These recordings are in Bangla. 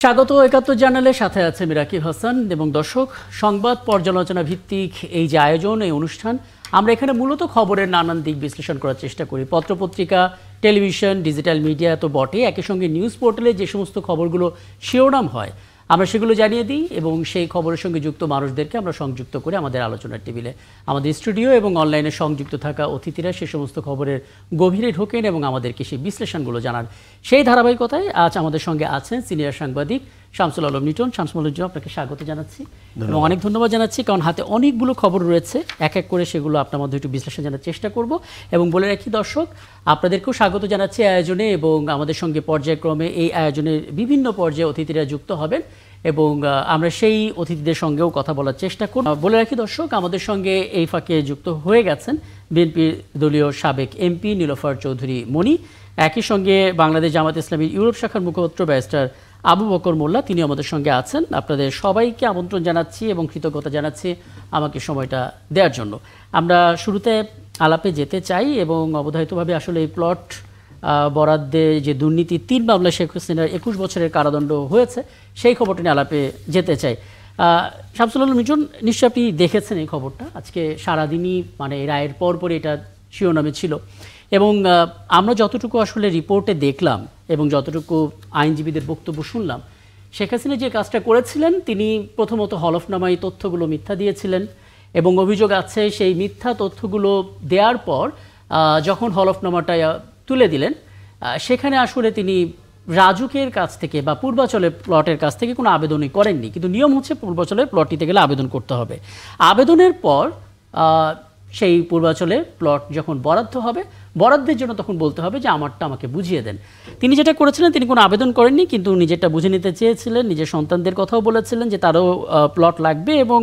স্বাগত একাত্তর জার্নালের সাথে আছে মিরাকিব হাসান এবং দর্শক সংবাদ পর্যালোচনা ভিত্তিক এই যে আয়োজন এই অনুষ্ঠান আমরা এখানে মূলত খবরের নানান দিক বিশ্লেষণ করার চেষ্টা করি। পত্রপত্রিকা, টেলিভিশন, ডিজিটাল মিডিয়া তো বটে, একই সঙ্গে নিউজ পোর্টালে যে সমস্ত খবরগুলো শিরোনাম হয় আমরা সেগুলো জানিয়ে দিই এবং সেই খবরের সঙ্গে যুক্ত মানুষদেরকে আমরা সংযুক্ত করে আমাদের আলোচনার টেবিলে। আমাদের স্টুডিও এবং অনলাইনে সংযুক্ত থাকা অতিথিরা সে সমস্ত খবরের গভীরে ঢোকেন এবং আমাদেরকে সেই বিশ্লেষণগুলো জানান। সেই ধারাবাহিকতায় আজ আমাদের সঙ্গে আছেন সিনিয়র সাংবাদিক শামসুল আলম লিটন। শামসুল আলম, আপনাকে স্বাগত জানাচ্ছি এবং অনেক ধন্যবাদ জানাচ্ছি, কারণ হাতে অনেকগুলো খবর রয়েছে, এক এক করে সেগুলো আপনার মধ্যে একটু বিশ্লেষণ জানার চেষ্টা করব। এবং বলে রাখি দর্শক, আপনাদেরকেও স্বাগত জানাচ্ছি আয়োজনে এবং আমাদের সঙ্গে পর্যায়ক্রমে এই আয়োজনের বিভিন্ন পর্যায়ে অতিথিরা যুক্ত হবেন এবং আমরা সেই অতিথিদের সঙ্গেও কথা বলার চেষ্টা করব। বলে রাখি দর্শক, আমাদের সঙ্গে এই ফাঁকে যুক্ত হয়ে গেছেন বিএনপির দলীয় সাবেক এমপি নীলোফার চৌধুরী মনি, একই সঙ্গে বাংলাদেশ জামাত ইসলামী ইউরোপ শাখার মুখপাত্র ব্যারিস্টার আবু বকর মোল্লা, তিনি আমাদের সঙ্গে আছেন। আপনাদের সবাইকে আমন্ত্রণ জানাচ্ছি এবং কৃতজ্ঞতা জানাচ্ছি আমাকে সময়টা দেওয়ার জন্য। আমরা শুরুতে আলাপে যেতে চাই এবং অবধারিতভাবে আসলে এই প্লট বরাদ্দে যে দুর্নীতি 3 মামলায় শেখ হাসিনার 21 বছরের কারাদণ্ড হয়েছে সেই খবরটি নিয়ে আলাপে যেতে চাই। শামসুল আলম মিটন, নিশ্চয়ই আপনি দেখেছেন এই খবরটা, আজকে সারাদিনই মানে রায়ের পরপরই এটা শিরোনামে ছিল এবং আমরা যতটুকু আসলে রিপোর্টে দেখলাম এবং যতটুকু আইনজীবীদের বক্তব্য শুনলাম, শেখ হাসিনা যে কাজটা করেছিলেন তিনি প্রথমত হলফনামায় তথ্যগুলো মিথ্যা দিয়েছিলেন এবং অভিযোগ আছে সেই মিথ্যা তথ্যগুলো দেওয়ার পর যখন হলফনামাটা তুলে দিলেন সেখানে আসলে তিনি রাজুকের কাছ থেকে বা পূর্বাচলের প্লটের কাছ থেকে কোনো আবেদনই করেননি, কিন্তু নিয়ম হচ্ছে পূর্বাচলের প্লট নিতে গেলে আবেদন করতে হবে। আবেদনের পর সেই পূর্বাচলে প্লট যখন বরাদ্দ হবে, বরাদ্দের জন্য তখন বলতে হবে যে আমারটা আমাকে বুঝিয়ে দেন। তিনি যেটা করেছিলেন, তিনি কোনো আবেদন করেননি, কিন্তু নিজেরটা বুঝে নিতে চেয়েছিলেন, নিজের সন্তানদের কথাও বলেছিলেন যে তারও প্লট লাগবে এবং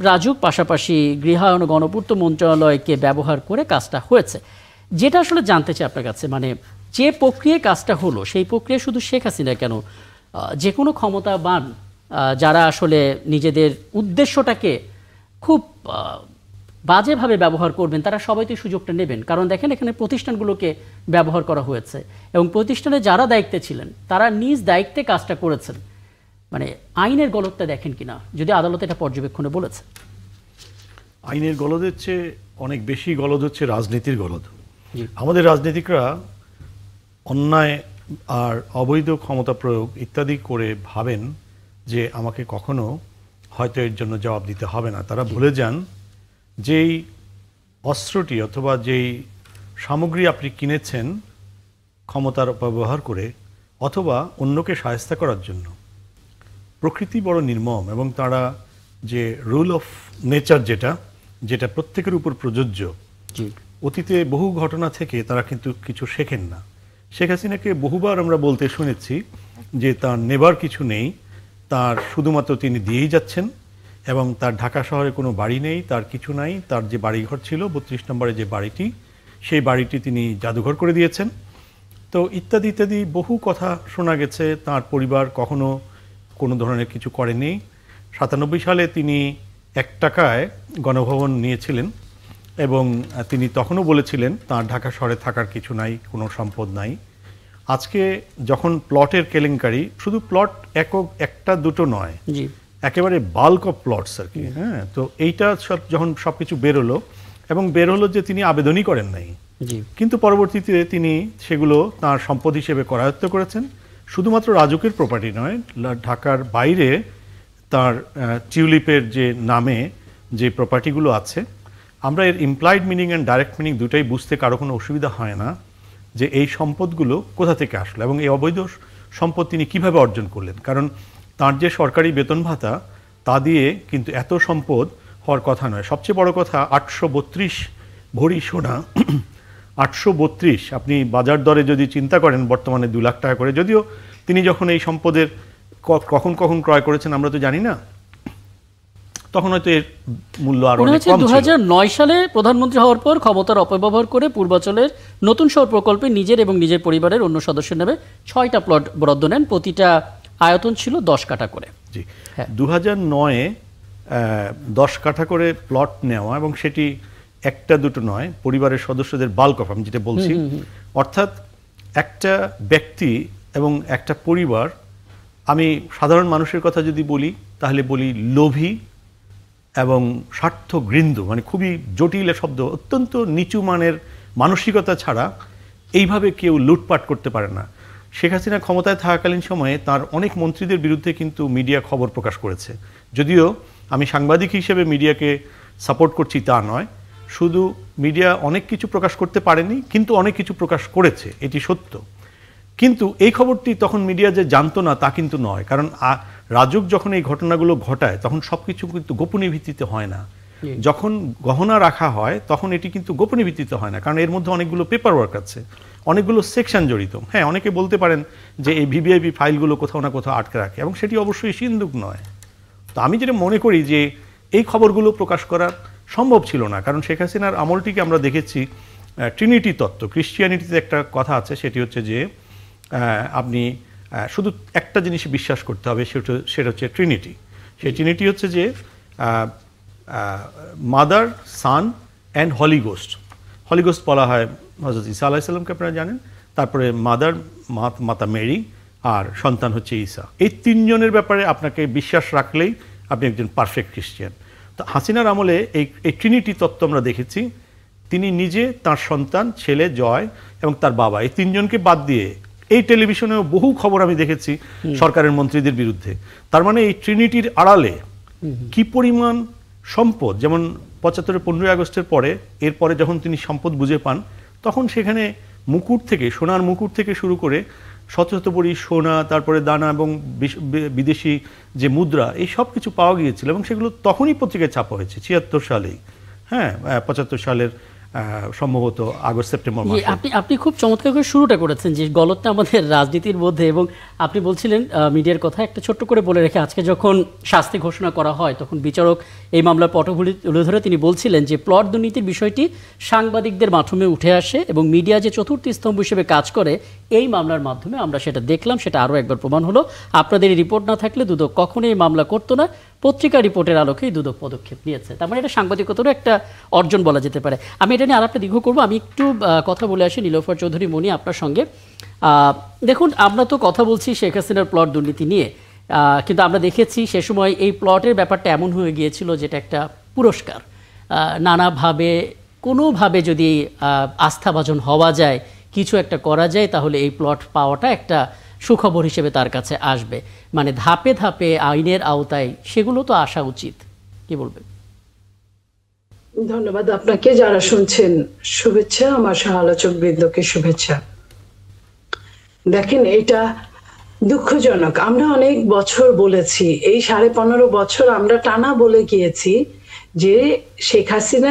রাজুক পাশাপাশি গৃহায়ন ও গণপূর্ত মন্ত্রণালয়কে ব্যবহার করে কাজটা হয়েছে। যেটা আসলে জানতে চাই আপনার কাছে, মানে যে প্রক্রিয়ায় কাজটা হলো সেই প্রক্রিয়া শুধু শেখ হাসিনা কেন, যে কোনো ক্ষমতাবান যারা আসলে নিজেদের উদ্দেশ্যটাকে খুব বাজেভাবে ব্যবহার করবেন তারা সবাই তো সুযোগটা নেবেন। কারণ দেখেন এখানে প্রতিষ্ঠানগুলোকে ব্যবহার করা হয়েছে এবং প্রতিষ্ঠানে যারা দায়িত্বে ছিলেন তারা নিজ দায়িত্বে কাজটা করেছেন। মানে আইনের গলদটা দেখেন কিনা, যদি আদালত এটা পর্যবেক্ষণে বলেছে। আইনের গলদের চেয়ে অনেক বেশি গলদ হচ্ছে রাজনীতির গলদ। আমাদের রাজনীতিকরা অন্যায় আর অবৈধ ক্ষমতা প্রয়োগ ইত্যাদি করে ভাবেন যে আমাকে কখনো হয়তো এর জন্য জবাব দিতে হবে না। তারা ভুলে যান যেই অস্ত্রটি অথবা যেই সামগ্রী আপনি কিনেছেন ক্ষমতার ব্যবহার করে অথবা অন্যকে শায়েস্তা করার জন্য, প্রকৃতি বড় নির্মম এবং তারা যে রুল অফ নেচার যেটা প্রত্যেকের উপর প্রযোজ্য, অতীতে বহু ঘটনা থেকে তারা কিন্তু কিছু শেখেন না। শেখ হাসিনাকে বহুবার আমরা বলতে শুনেছি যে তার নেবার কিছু নেই, তার শুধুমাত্র তিনি দিয়েই যাচ্ছেন এবং তার ঢাকা শহরে কোনো বাড়ি নেই, তার কিছু নাই। তার যে বাড়িঘর ছিল 32 নম্বরে যে বাড়িটি, সেই বাড়িটি তিনি জাদুঘর করে দিয়েছেন। তো ইত্যাদি ইত্যাদি বহু কথা শোনা গেছে। তার পরিবার কখনো কোনো ধরনের কিছু করেনি। 97 সালে তিনি 1 টাকায় গণভবন নিয়েছিলেন এবং তিনি তখনও বলেছিলেন তার ঢাকা শহরে থাকার কিছু নাই, কোনো সম্পদ নাই। আজকে যখন প্লটের কেলেঙ্কারি, শুধু প্লট একটা দুটো নয়, একেবারে বাল্ক অফ প্লটস আর কি, হ্যাঁ, তো এইটা যখন সব কিছু বেরোলো এবং বের হলো যে তিনি আবেদনই করেন নাই, কিন্তু পরবর্তীতে তিনি সেগুলো তার সম্পদ হিসেবে করায়ত্ত করেছেন। শুধুমাত্র রাজুকের প্রপার্টি নয়, ঢাকার বাইরে তার টিউলিপের যে নামে যে প্রপার্টিগুলো আছে, আমরা এর implied meaning and direct meaning দুটাই বুঝতে কারো কোনো অসুবিধা হয় না যে এই সম্পদগুলো কোথা থেকে আসলো এবং এই অবৈধ সম্পদ তিনি কীভাবে অর্জন করলেন। কারণ তার যে সরকারি বেতন ভাতা তা দিয়ে কিন্তু এত সম্পদ হওয়ার কথা নয়। সবচেয়ে বড় কথা 832 ভরি সোনা, 832, আপনি বাজার দরে যদি চিন্তা করেন বর্তমানে 2 লাখ টাকা করে, যদিও তিনি যখন এই সম্পদের কখন কখন ক্রয় করেছেন আমরা তো জানি না, তখন হয়তো এর মূল্য আরো অনেক কম ছিল। 2009 সালে প্রধানমন্ত্রী হওয়ার পর ক্ষমতার অপব্যবহার করে পূর্বাচলের নতুন শহর প্রকল্পে নিজের এবং নিজের পরিবারের অন্য সদস্যের নামে 6টা প্লট বরাদ্দ নেন, প্রতিটা আয়তন ছিল 10 কাঠা করে। জি, 2009-এ 10 কাঠা করে প্লট নেওয়া এবং সেটি একটা দুটো নয়, পরিবারের সদস্যদের বাল্ক অফ, আমি যেটা বলছি, অর্থাৎ একটা ব্যক্তি এবং একটা পরিবার আমি সাধারণ মানুষের কথা যদি বলি তাহলে বলি লোভী এবং স্বার্থগৃন্দ, মানে খুবই জটিল শব্দ, অত্যন্ত নিচু মানের মানসিকতা ছাড়া এইভাবে কেউ লুটপাট করতে পারে না। শেখ হাসিনা ক্ষমতায় থাকাকালীন সময়ে তার অনেক মন্ত্রীদের বিরুদ্ধে কিন্তু মিডিয়া খবর প্রকাশ করেছে। যদিও আমি সাংবাদিক হিসেবে মিডিয়াকে সাপোর্ট করছি তা নয়, শুধু মিডিয়া অনেক কিছু প্রকাশ করতে পারেনি, কিন্তু অনেক কিছু প্রকাশ করেছে, এটি সত্য। কিন্তু এই খবরটি তখন মিডিয়া যে জানতো না তা কিন্তু নয়, কারণ রাজুক যখন এই ঘটনাগুলো ঘটায় তখন সব কিছু কিন্তু গোপনীয় ভিত্তিতে হয় না। যখন গহনা রাখা হয় তখন এটি কিন্তু গোপনীয় ভিত্তিতে হয় না, কারণ এর মধ্যে অনেকগুলো পেপার ওয়ার্ক আছে, অনেকগুলো সেকশন জড়িত। হ্যাঁ, অনেকে বলতে পারেন যে এই ভিভিআইপি ফাইলগুলো কোথাও না কোথাও আটকে রাখে, এবং সেটি অবশ্যই সিন্দুক নয়। তো আমি যেটা মনে করি যে এই খবরগুলো প্রকাশ করা সম্ভব ছিল না, কারণ শেখ হাসিনার আমলটিকে আমরা দেখেছি ট্রিনিটি তত্ত্ব, ক্রিশ্চিয়ানিটিতে একটা কথা আছে, সেটি হচ্ছে যে আপনি শুধু একটা জিনিস বিশ্বাস করতে হবে, সেটা হচ্ছে ট্রিনিটি। সেই ট্রিনিটি হচ্ছে যে মাদার, সান অ্যান্ড হলিগোস্ট। হলিগোস্ট বলা হয় হযরত ঈসা আলাইহিস সালামকে, আপনারা জানেন। তারপরে মাদার, মাতা মেরি, আর সন্তান হচ্ছে ঈসা। এই তিনজনের ব্যাপারে আপনাকে বিশ্বাস রাখলেই আপনি একজন পারফেক্ট খ্রিস্টিয়ান। তো হাসিনার আমলে এই ট্রিনিটি তত্ত্ব আমরা দেখেছি। তিনি নিজে, তার সন্তান, ছেলে জয় এবং তার বাবা, এই তিনজনকে বাদ দিয়ে এই টেলিভিশনেও বহু খবর আমি দেখেছি সরকারের মন্ত্রীদের বিরুদ্ধে। তার মানে এই ট্রিনিটির আড়ালে কি পরিমাণ সম্পদ, যেমন ৭৫ 15ই আগস্টের পরে, এরপরে যখন তিনি সম্পদ বুঝে পান, তখন সেখানে মুকুট থেকে, সোনার মুকুট থেকে শুরু করে শত শত ভরি সোনা, তারপরে দানা এবং বিদেশি যে মুদ্রা, এই সব কিছু পাওয়া গিয়েছিল, এবং সেগুলো তখনই পত্রিকায় ছাপা হয়েছে ৭৬ সালেই। হ্যাঁ, ৭৫ সালের সম্ভবত আগস্ট সেপ্টেম্বর মাসে। আপনি খুব চমৎকার করে শুরুটা করেছেন যে গলতটা আমাদের রাজনীতির মধ্যে, এবং আপনি বলছিলেন মিডিয়ার কথা একটা ছোট্ট করে বলে রেখে, আজকে যখন শাস্তি ঘোষণা করা হয় তখন বিচারক এই মামলার পটভূমি তুলে ধরে তিনি বলছিলেন যে প্লট দুর্নীতির বিষয়টি সাংবাদিকদের মাধ্যমে উঠে আসে, এবং মিডিয়া যে চতুর্থ স্তম্ভ হিসেবে কাজ করে এই মামলার মাধ্যমে আমরা সেটা দেখলাম, সেটা আরও একবার প্রমাণ হলো। আপনাদের এই রিপোর্ট না থাকলে দুদক কখনোই এই মামলা করতো না, পত্রিকা রিপোর্টের আলোকেই দুদক পদক্ষেপ নিয়েছে। তার মানে এটা সাংবাদিকতারও একটা অর্জন বলা যেতে পারে। আমি এটা নিয়ে আর একটা দীর্ঘ করবো, আমি একটু কথা বলে আসি নীলোফার চৌধুরী মনি আপনার সঙ্গে। দেখুন, আমরা তো কথা বলছি শেখ হাসিনার প্লট দুর্নীতি নিয়ে, কিন্তু আমরা দেখেছি সে সময় এই প্লটের ব্যাপারটা এমন হয়ে গিয়েছিল যেটা একটা পুরস্কার। নানাভাবে কোনোভাবে যদি আস্থাভাজন হওয়া যায়, কিছু একটা করা যায়, তাহলে এই প্লট পাওয়াটা একটা সুখবর হিসেবে তার কাছে আসবে। মানে ধাপে ধাপে আইনের আওতায় সেগুলো তো আসা উচিত, কি বলবেন? ধন্যবাদ আপনাকে। যারা শুনছেন শুভেচ্ছা, আমার সহ আলোচক বৃন্দকে শুভেচ্ছা। দেখেন, এটা দুঃখজনক। আমরা অনেক বছর বলেছি, এই 15.5 বছর আমরা টানা বলে গিয়েছি যে শেখ হাসিনা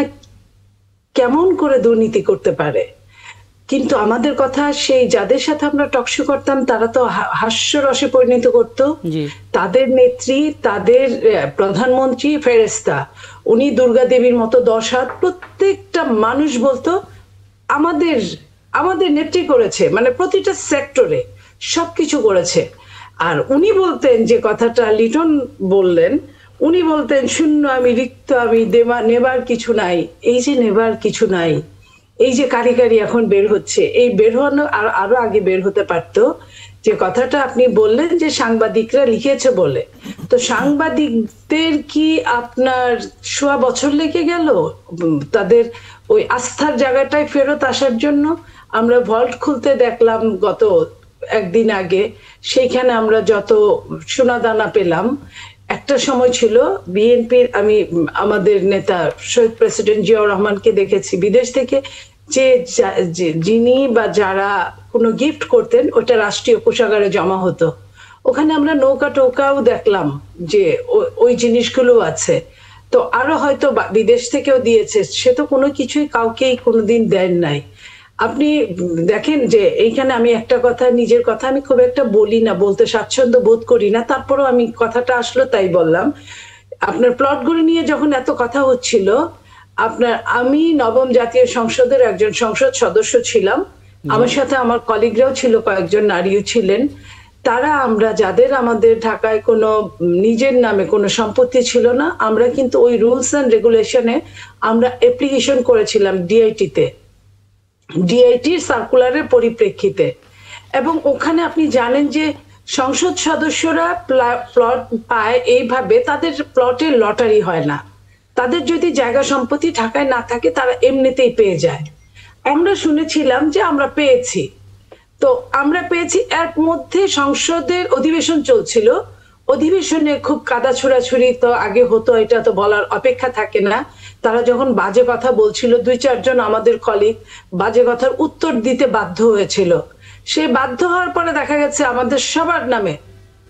কেমন করে দুর্নীতি করতে পারে, কিন্তু আমাদের কথা সেই যাদের সাথে আমরা টকশো করতাম তারা তো হাস্যরসে পরিণত করত। তাদের নেত্রী, তাদের প্রধানমন্ত্রী ফেরেস্তা, উনি দুর্গা দেবীর মতো 10 হাত, প্রত্যেকটা মানুষ বলতো আমাদের নেত্রী করেছে, মানে প্রতিটা সেক্টরে সবকিছু করেছে। আর উনি বলতেন যে কথাটা লিটন বললেন, উনি বলতেন শূন্য আমি, রিক্ত আমি, নেবার কিছু নাই। এই যে নেবার কিছু নাই, এই যে কারি এখন বের হচ্ছে, এই বের হওয়ানো আরো আগে বের হতে পারতো। যে কথাটা আপনি বললেন যে সাংবাদিকরা লিখেছে বলে, তো সাংবাদিকদের কি আপনার 1.5 বছর লেগে গেল তাদের ওই আস্থার জায়গাটায় ফেরত আসার জন্য? আমরা ভল্ট খুলতে দেখলাম গত একদিন আগে, সেইখানে আমরা যত সোনাদানা পেলাম। একটা সময় ছিল বিএনপির, আমি আমাদের নেতা শহীদ প্রেসিডেন্ট জিয়াউর রহমানকে দেখেছি বিদেশ থেকে যে যিনি বা যারা কোনো গিফট করতেন ওটা রাষ্ট্রীয় কোষাগারে জমা হতো। ওখানে আমরা নৌকা টোকাও দেখলাম যে ওই জিনিসগুলো আছে। তো আরো হয়তো বিদেশ থেকেও দিয়েছে, সে তো কোনো কিছুই কাউকেই কোনোদিন দেন নাই। আপনি দেখেন যে এইখানে আমি একটা কথা, নিজের কথা আমি খুব একটা বলি না, বলতে স্বাচ্ছন্দ্য বোধ করি না, তারপরেও আমি কথাটা আসলো তাই বললাম। আপনার প্লটগুলো নিয়ে যখন এত কথা হচ্ছিল, আমি 9ম জাতীয় সংসদের একজন সংসদ সদস্য ছিলাম, আমার সাথে আমার কলিগরাও ছিল, কয়েকজন নারীও ছিলেন। তারা, আমরা যাদের আমাদের ঢাকায় কোনো নিজের নামে কোনো সম্পত্তি ছিল না, আমরা কিন্তু ওই রুলস এন্ড রেগুলেশনে আমরা অ্যাপ্লিকেশন করেছিলাম ডিআইটির সার্কুলারের পরিপ্রেক্ষিতে। এবং ওখানে আপনি জানেন যে সংসদ সদস্যরা প্লট পায় এইভাবে, তাদের প্লটের লটারি হয় না। তাদের যদি জায়গা সম্পত্তি ঢাকায় না থাকে তারা এমনিতেই পেয়ে যায়। আমরা শুনেছিলাম যে আমরা পেয়েছি, তো আমরা পেয়েছি। এর মধ্যে সংসদের অধিবেশন চলছিল, অধিবেশনে খুব কাদা ছোড়াছুড়ি তো আগে হতো, এটা তো বলার অপেক্ষা থাকে না। তারা যখন বাজে কথা বলছিল, 2-4 জন আমাদের কলিগ বাজে কথার উত্তর দিতে বাধ্য হয়েছিল। সে বাধ্য হওয়ার পরে দেখা গেছে আমাদের সবার নামে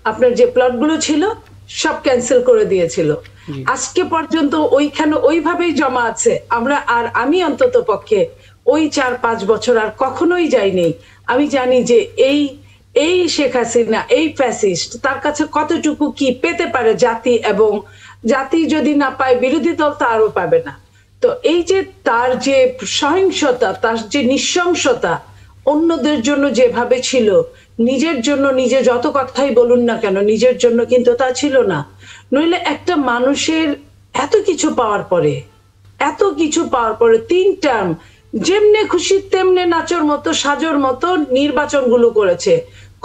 আপনার যে প্লটগুলো ছিল সব ক্যান্সেল করে দিয়েছিল। আজকে পর্যন্ত ওইখানে ওইভাবেই জমা আছে। আমি অন্তত পক্ষে ওই 4-5 বছর আর কখনোই যাইনি। আমি জানি যে এই শেখ হাসিনা, এই ফ্যাসিস্ট, তার কাছে কতটুকু কি পেতে পারে জাতি, এবং জাতি যদি না পায় বিরোধী দল তা আরো পাবে না। তো এই যে তার যে সহিংসতা, তার যে নৃশংসতা, অন্যদের জন্য যেভাবে ছিল, নিজের জন্য নিজে যত কথাই বলুন না কেন, নিজের জন্য কিন্তু তা ছিল না। নইলে একটা মানুষের এত কিছু পাওয়ার পরে 3 টার্ম যেমনে খুশি তেমনে নাচর মতো সাজর মতো নির্বাচনগুলো করেছে।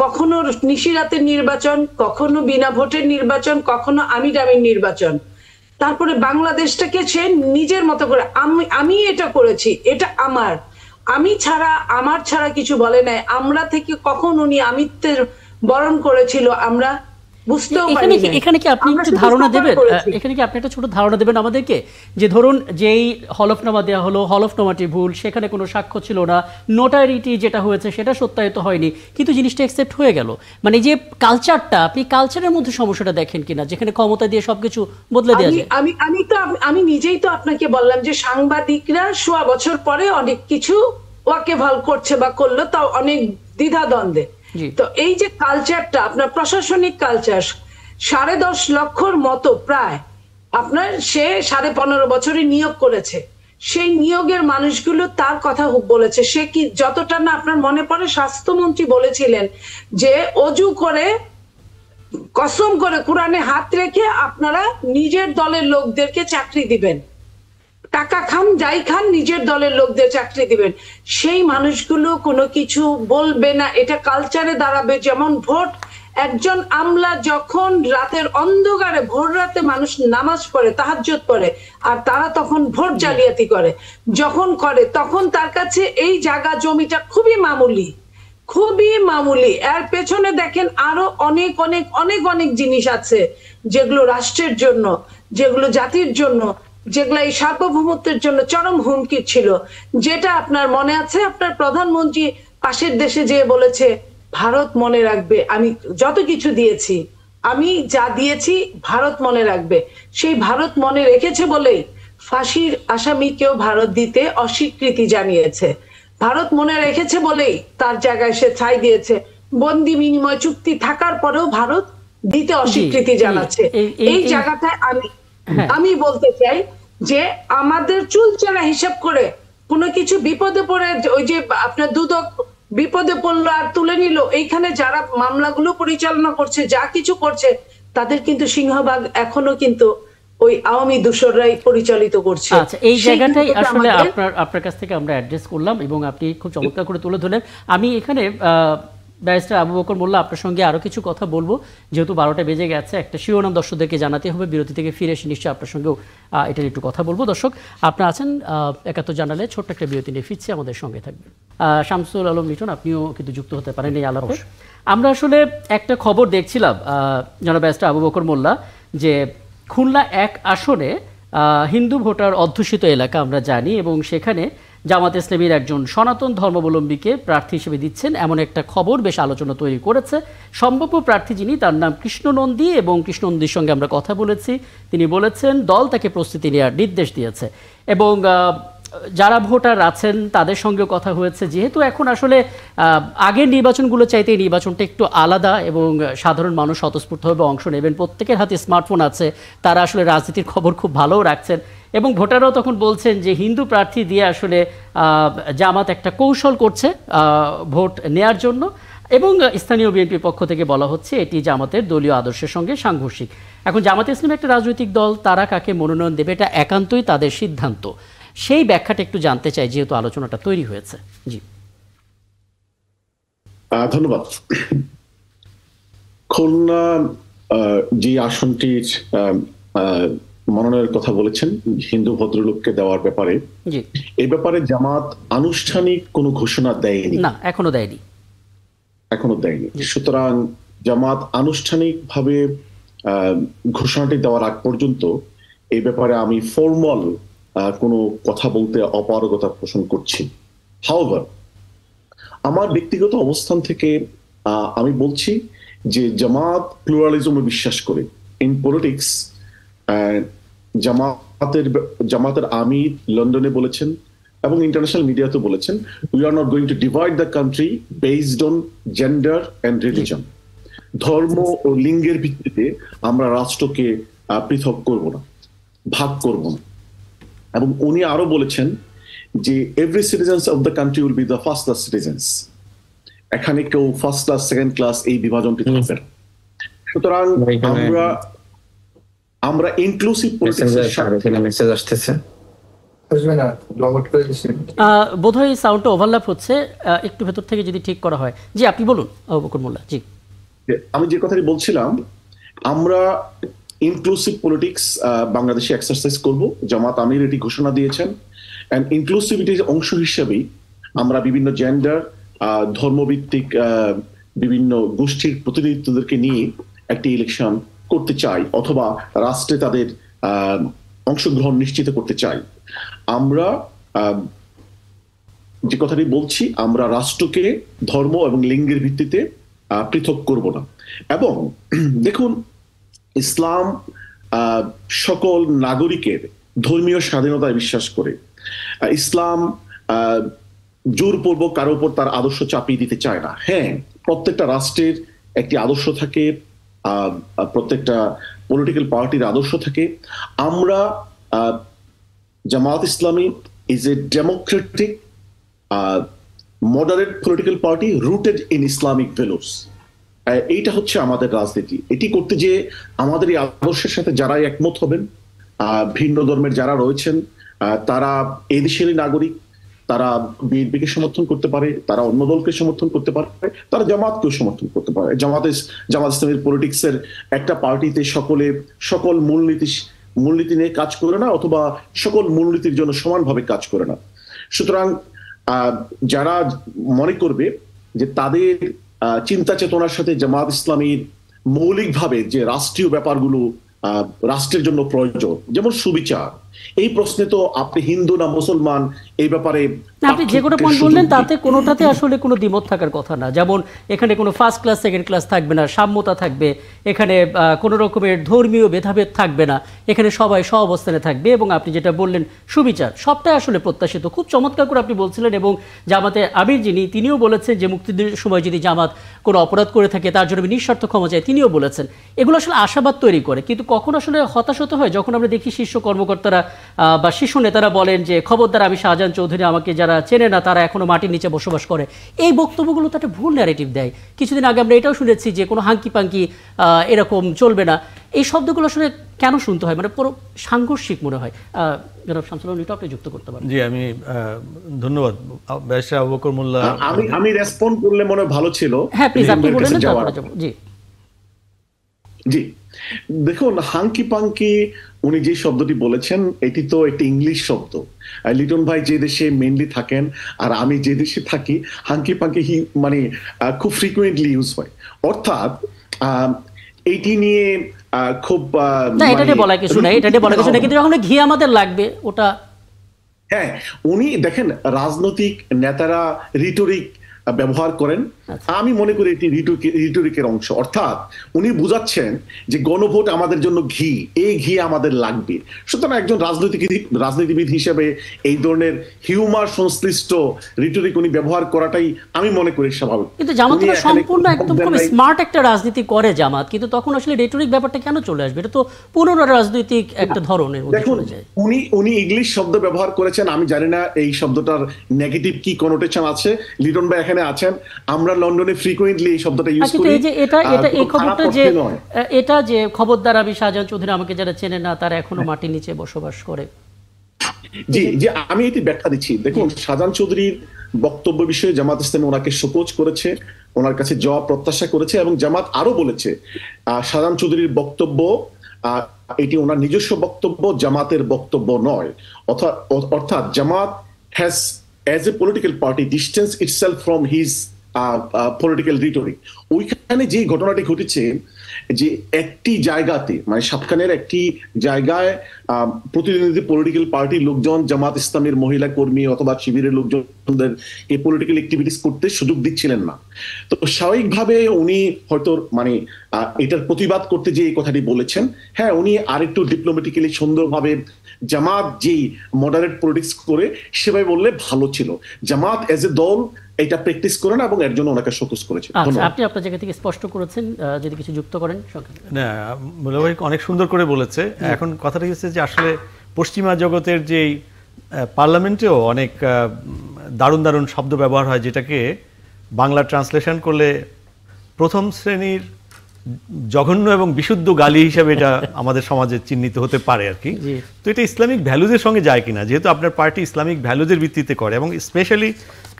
কখনো নিশিরাতের নির্বাচন, কখনো বিনা ভোটের নির্বাচন, কখনো আমি ডামির নির্বাচন। তারপরে বাংলাদেশটাকে সে নিজের মতো করে আমি এটা করেছি, এটা আমার ছাড়া কিছু বলে নাই। আমরা থেকে কখন উনি আমিত্বের বরণ করেছিল আমরা বুঝতেও পারি না। এখানে কি আপনি একটু ধারণা দেবেন, এখানে কি আপনি একটা ছোট ধারণা দেবেন আমাদেরকে, যে ধরুন যেই হলফনামা দেওয়া হলো, হলফনামাটি ভুল, সেখানে কোনো সাক্ষ্য ছিল না, নোটারিটি যেটা হয়েছে সেটা সত্যায়িত হয়নি, কিন্তু জিনিসটা অ্যাকসেপ্ট হয়ে গেল। মানে যে কালচারটা, আপনি কালচারের মধ্যে সমস্যাটা দেখেন কিনা, যেখানে ক্ষমতা দিয়ে সবকিছু বদলে দেওয়া যায়? আমি নিজেই তো আপনাকে বললাম যে সাংবাদিকরা 1.25 বছর পরে অনেক কিছু ওয়াকেভাল করছে বা করলো, তাও অনেক দ্বিধাদ্বন্দ্বে। তো এই যে কালচারটা, আপনার প্রশাসনিক কালচার, 10.5 লক্ষর মতো প্রায় আপনার সে 15.5 বছরে নিয়োগ করেছে। সেই নিয়োগের মানুষগুলো তার কথা বলেছে। সে কি যতটা না আপনার মনে পড়ে, স্বাস্থ্যমন্ত্রী বলেছিলেন যে অজু করে কসম করে কোরআনে হাত রেখে আপনারা নিজের দলের লোকদেরকে চাকরি দিবেন, টাকা খান যাই খান, নিজের দলের লোকদের চাকরি দিবেন। সেই মানুষগুলো কোনো কিছু বলবে না, এটা কালচারে দাঁড়াবে। যেমন ভোট, একজন আমলা যখন রাতের অন্ধকারে ভোর রাতে মানুষ নামাজ পড়ে, তাহাজ্জুদ পড়ে, আর তারা তখন ভোট জালিয়াতি করে, যখন করে তখন তার কাছে এই জায়গা জমিটা খুবই মামুলি। এর পেছনে দেখেন আরো অনেক অনেক অনেক অনেক জিনিস আছে যেগুলো রাষ্ট্রের জন্য, যেগুলো জাতির জন্য, যেগুলো এই সার্বভৌমত্বের জন্য চরম হুমকি ছিল। যেটা আপনার মনে আছে, আপনার প্রধানমন্ত্রী পাশের দেশে যেয়ে বলেছে ভারত মনে রাখবে আমি যত কিছু দিয়েছি, আমি যা দিয়েছি ভারত মনে রাখবে। সেই ভারত মনে রেখেছে বলেই ফাঁসির আসামিকেও ভারত দিতে অস্বীকৃতি জানিয়েছে। ভারত মনে রেখেছে বলেই তার জায়গায় সে ছাই দিয়েছে। বন্দি বিনিময় চুক্তি থাকার পরেও ভারত দিতে অস্বীকৃতি জানাচ্ছে। এই জায়গাটায় আমি বলতে চাই যে আমাদের চুলচেরা হিসাব করে কোনো কিছু বিপদে পড়ে, ওই যে আপনার দুদক বিপদে পড়লো আর তুলে নিল, এইখানে যারা মামলাগুলো পরিচালনা করছে, যা কিছু করছে, তাদের কিন্তু সিংহভাগ এখনো কিন্তু ওই আওয়ামী দূষররাই পরিচালিত করছে। আচ্ছা, এই জায়গাটাই আসলে আপনার কাছ থেকে আমরা অ্যাড্রেস করলাম এবং আপনি খুব চমৎকার করে তুলে ধরলেন। আমি এখানে ব্যারিস্টার আবু বকর মোল্লা আপনার সঙ্গে আরও কিছু কথা বলবো, যেহেতু 12টা বেজে গেছে। একটা শিরোনাম দর্শকদেরকে জানাতে হবে, বিরতি থেকে ফিরে এসে নিশ্চয়ই আপনার সঙ্গেও এটা একটু কথা বলবো। দর্শক, আপনারা আছেন 71 জানালে, ছোট্ট একটা বিরতি নিয়ে ফিরছি, আমাদের সঙ্গে থাকবেন। শামসুল আলম লিটন, আপনিও কিন্তু যুক্ত হতে পারেন এই আলাপে। আমরা আসলে একটা খবর দেখছিলাম জনাব ব্যারিস্টার আবু বকর মোল্লা, যে খুলনা 1 আসনে হিন্দু ভোটার অধ্যুষিত এলাকা আমরা জানি, এবং সেখানে জামাত ইসলামীর একজন সনাতন ধর্মাবলম্বীকে প্রার্থী হিসেবে দিচ্ছেন, এমন একটা খবর বেশ আলোচনা তৈরি করেছে। সম্ভাব্য প্রার্থী যিনি, তার নাম কৃষ্ণনন্দী, এবং কৃষ্ণনন্দীর সঙ্গে আমরা কথা বলেছি। তিনি বলেছেন দল তাকে প্রস্তুতি নেওয়ার নির্দেশ দিয়েছে, এবং যারা ভোটার আছেন তাদের সঙ্গে কথা হয়েছে। যেহেতু এখন আসলে আগের নির্বাচনগুলো চাইতে এই নির্বাচনটা একটু আলাদা, এবং সাধারণ মানুষ স্বতঃস্ফূর্তভাবে অংশ নেবেন, প্রত্যেকের হাতে স্মার্টফোন আছে, তারা আসলে রাজনীতির খবর খুব ভালোও রাখছেন, এবং ভোটাররাও তখন বলছেন যে হিন্দু প্রার্থী দিয়ে আসলে জামাত একটা কৌশল করছে ভোট নেয়ার জন্য, এবং স্থানীয় বিএনপির পক্ষ থেকে বলা হচ্ছে এটি জামাতের দলীয় আদর্শের সঙ্গে সাংঘর্ষিক। এখন জামাত ইসলাম একটা রাজনৈতিক দল, তারা কাকে মনোনয়ন দেবে এটা একান্তই তাদের সিদ্ধান্ত। সেই ব্যাখ্যাটা একটু জানতে চাই, যেহেতু আলোচনাটা তৈরি হয়েছে। জি, ধন্যবাদ। খুলনা যে আসনটির মনোনয়নের কথা বলেছেন হিন্দু ভদ্রলোককে দেওয়ার ব্যাপারে, এই ব্যাপারে জামাত আনুষ্ঠানিক কোনো ঘোষণা দেয়নি, না এখনো দেয়নি। সুতরাং জামাত আনুষ্ঠানিকভাবে ঘোষণাটি দেওয়ার আগ পর্যন্ত এই ব্যাপারে আমি ফর্মাল কোনো কথা বলতে অপারগতা পোষণ করছি। হাউএভার, আমার ব্যক্তিগত অবস্থান থেকে আমি বলছি যে জামাত প্লুরালিজমে বিশ্বাস করে। ইন পলিটিক্স জামাতের আমির লন্ডনে বলেছেন এবং ইন্টারন্যাশনাল মিডিয়াতে বলেছেন, we are not going to divide the country based on gender and religion. ধর্ম ও লিঙ্গের ভিত্তিতে আমরা রাষ্ট্রকে পৃথক করব না, ভাগ করব না। এবং উনি আরো বলেছেন যে every citizens of the country will be the first class citizens. এখানে কেউ ফার্স্ট ক্লাস সেকেন্ড ক্লাস এই বিভাজনটি থাকবে না। সুতরাং আমরা ইনক্লুসিভ মেসেজ আসতেছে, বোধহয় সাউন্ডটা ওভারল্যাপ হচ্ছে, একটু ভেতর থেকে যদি ঠিক করা হয়। জি আপনি বলুন আবু বকর মোল্লা। জি, আমি যে কথাটি বলছিলাম, আমরা ইনক্লুসিভ পলিটিক্স বাংলাদেশে এক্সারসাইজ করব। জামাত আমির এটি ঘোষণা দিয়েছেন। এন্ড ইনক্লুসিভিটির অংশ হিসেবেই আমরা বিভিন্ন জেন্ডার, ধর্মভিত্তিক বিভিন্ন গোষ্ঠীর প্রতিনিধিত্বদেরকে নিয়ে একটি ইলেকশন করতে চাই, অথবা রাষ্ট্রে তাদের অংশগ্রহণ নিশ্চিত করতে চাই। আমরা যে কথাটি বলছি, আমরা রাষ্ট্রকে ধর্ম এবং লিঙ্গের ভিত্তিতে পৃথক করব না। এবং দেখুন, ইসলাম সকল নাগরিকের ধর্মীয় স্বাধীনতায় বিশ্বাস করে। ইসলাম জোরপূর্বক কারো উপর তার আদর্শ চাপিয়ে দিতে চায় না। হ্যাঁ, প্রত্যেকটা রাষ্ট্রের একটি আদর্শ থাকে, প্রত্যেকটা পলিটিক্যাল পার্টির আদর্শ থাকে। আমরা Jamaat Islami is a democratic moderate political party rooted in Islamic values. এইটা হচ্ছে আমাদের রাজনীতি। এটি করতে যে আমাদের এই আদর্শের সাথে যারা একমত হবেন, ভিন্ন ধর্মের যারা রয়েছেন, তারা এই দেশেরই নাগরিক, তারা বিএনপিকে সমর্থন করতে পারে, তারা অন্য দলকে সমর্থন করতে পারে, তারা জামাতকেও সমর্থন করতে পারে। জামাত ইসলামের পলিটিক্সের একটা পার্টিতে সকল মূলনীতি নিয়ে কাজ করে না, অথবা সকল মূলনীতির জন্য সমানভাবে কাজ করে না। সুতরাং যারা মনে করবে যে তাদের চিন্তা চেতনার সাথে জামাত ইসলামীর মৌলিকভাবে যে রাষ্ট্রীয় ব্যাপারগুলো রাষ্ট্রের জন্য প্রয়োজন, যেমন সুবিচার, এই প্রশ্নে তো আপনি হিন্দু না মুসলমান এই ব্যাপারে আপনি যে কোনো পয়েন্ট বললেন তাতে কোনোটাতে আসলে কোনো দ্বিমত থাকার কথা না। যেমন এখানে কোনো ফার্স্ট ক্লাস সেকেন্ড ক্লাস থাকবে না, সাম্যতা থাকবে, এখানে কোনো রকমের ধর্মীয় ভেদাভেদ থাকবে না, এখানে সবাই সহ অবস্থানে থাকবে। এবং আপনি যেটা বললেন সুবিচার, সবটাই আসলে প্রত্যাশিত। খুব চমৎকার করে আপনি বলছিলেন। এবং জামাতে আমির তিনিও বলেছেন যে মুক্তিযুদ্ধের সময় যদি জামাত কোনো অপরাধ করে থাকে তার জন্য নিঃশর্ত ক্ষমা চায়, তিনিও বলেছেন। এগুলো আসলে আশাবাদ তৈরি করে, কিন্তু কখন আসলে হতাশ হতে হয় যখন আমরা দেখি শীর্ষ কর্মকর্তারা বা শীর্ষ নেতারা বলেন যে খবরদার আমি শাহজাহান চৌধুরী, আমাকে যারা চেনে না তারা এখনো মাটির নিচে বসবাস করে। এই বক্তব্যগুলো তো একটা ভুল ন্যারেটিভ দেয়। কিছুদিন আগে আমরা এটাও শুনেছি যে কোনো হাঙ্কি পাঙ্কি এরকম চলবে না। এই শব্দগুলো আসলে কেন শুনতে হয়? মানে পুরো সাংঘর্ষিক মনে হয়। জনাব শামসুল আলম, এটা আপনি যুক্ত করতে পারেন। জি, আমি ধন্যবাদ ব্যারিস্টার আবু বকর মোল্লা। আমি রেসপন্ড করলে মনে ভালো ছিল। হ্যাঁ প্লিজ, আপনি বলেন তারপরে যাব। জি জি, দেখুন, হাঙ্কি পাঙ্কি উনি যে শব্দটি বলেছেন এটি তো একটি ইংলিশ শব্দ। লিটন ভাই যে দেশে মেইনলি থাকেন আর আমি যে দেশে থাকি, হাঙ্কি পাঙ্কি মানে খুব ফ্রিকুয়েন্টলি ইউজ হয়। অর্থাৎ এইটি নিয়ে খুব না, এটা নিয়ে বলা কিছু নাই, এটা নিয়ে বলা কিছু নাই, কিন্তু যখন ঘি আমাদের লাগবে ওটা। হ্যাঁ, উনি দেখেন রাজনৈতিক নেতারা রিটোরিক ব্যবহার করেন। আমি মনে করি এটি রিটোরিকের অংশ। অর্থাৎ উনি বুঝাচ্ছেন যে গণভোট আমাদের জন্য ঘি, এই ঘি আমাদের লাগবে। সুতরাং একজন রাজনীতিবিদ হিসেবে এই ধরনের হিউমার সংশ্লিষ্ট রিটোরিক উনি ব্যবহার করাটাই আমি মনে করি স্বাভাবিক। কিন্তু জামাত সম্পূর্ণ একদম খুব স্মার্ট একটা রাজনীতি করে জামাত, কিন্তু তখন আসলে রিটোরিক ব্যাপারটা কেন চলে আসবে? এটা তো পুরনো রাজনৈতিক একটা ধরনের। দেখুন, উনি ইংলিশ শব্দ ব্যবহার করেছেন। আমি জানি না এই শব্দটার নেগেটিভ কি কনোটেশন আছে। লিটন ভাই এখানে আছেন, আমরা লন্ডনে ফ্রিকোয়েন্টলি এই শব্দটা ইউজ করি। এই যে এই খবরটা যে এটা যে খবরদার আমি শাহজাহান চৌধুরী, আমাকে যারা চেনে না তারা এখনো মাটির নিচে বসবাস করে। জি জি, আমি এটি ব্যাখ্যা দিচ্ছি। দেখুন, শাহজাহান চৌধুরীর বক্তব্য বিষয়ে জামাত ইসলামী ওনাকে শোকজ করেছে, ওনার কাছে জবাব প্রত্যাশা করেছে, এবং জামাত আরো বলেছে শাহজাহান চৌধুরীর বক্তব্য এটি ওনার নিজস্ব বক্তব্য, জামাতের বক্তব্য নয়। অর্থাৎ Jamaat has as a political party distance itself from his political rhetoric. ওইখানে যে ঘটনাটি ঘটেছে যে একটি জায়গাতে মানে সাতখানের একটি জায়গায় প্রতিনিধি পলিটিক্যাল পার্টির লোকজন জামাত ইসলামের মহিলা কর্মী অথবা শিবিরের লোকজনদের এই পলিটিক্যাল অ্যাক্টিভিটিস করতে সুযোগ দিচ্ছিলেন না। তো স্বাভাবিকভাবে উনি হয়তো মানে এটার প্রতিবাদ করতে যে এই কথাটি বলেছেন, হ্যাঁ উনি আরেকটু ডিপ্লোম্যাটিক্যালি সুন্দরভাবে জামাত যেই মডারেট পলিটিক্স করে সেভাবে বললে ভালো ছিল। জামাত এজ এ দল এটা প্র্যাকটিস করে না এবং এর জন্য ওনাকে শোকজ করেছে। আপনি আপনার জায়গা থেকে স্পষ্ট করেছেন, যদি কিছু যুক্ত করেন। না, মোল্লা ভাই অনেক সুন্দর করে বলেছে। এখন কথাটা হচ্ছে যে আসলে পশ্চিমা জগতের যে পার্লামেন্টেও অনেক দারুণ দারুণ শব্দ ব্যবহার হয়, যেটাকে বাংলা ট্রান্সলেশন করলে প্রথম শ্রেণীর জঘন্য এবং বিশুদ্ধ গালি হিসাবে এটা আমাদের সমাজে চিহ্নিত হতে পারে আর কি। তো এটা ইসলামিক ভ্যালুজের সঙ্গে যায় কিনা, যেহেতু আপনার পার্টি ইসলামিক ভ্যালুজের ভিত্তিতে করে, এবং স্পেশালি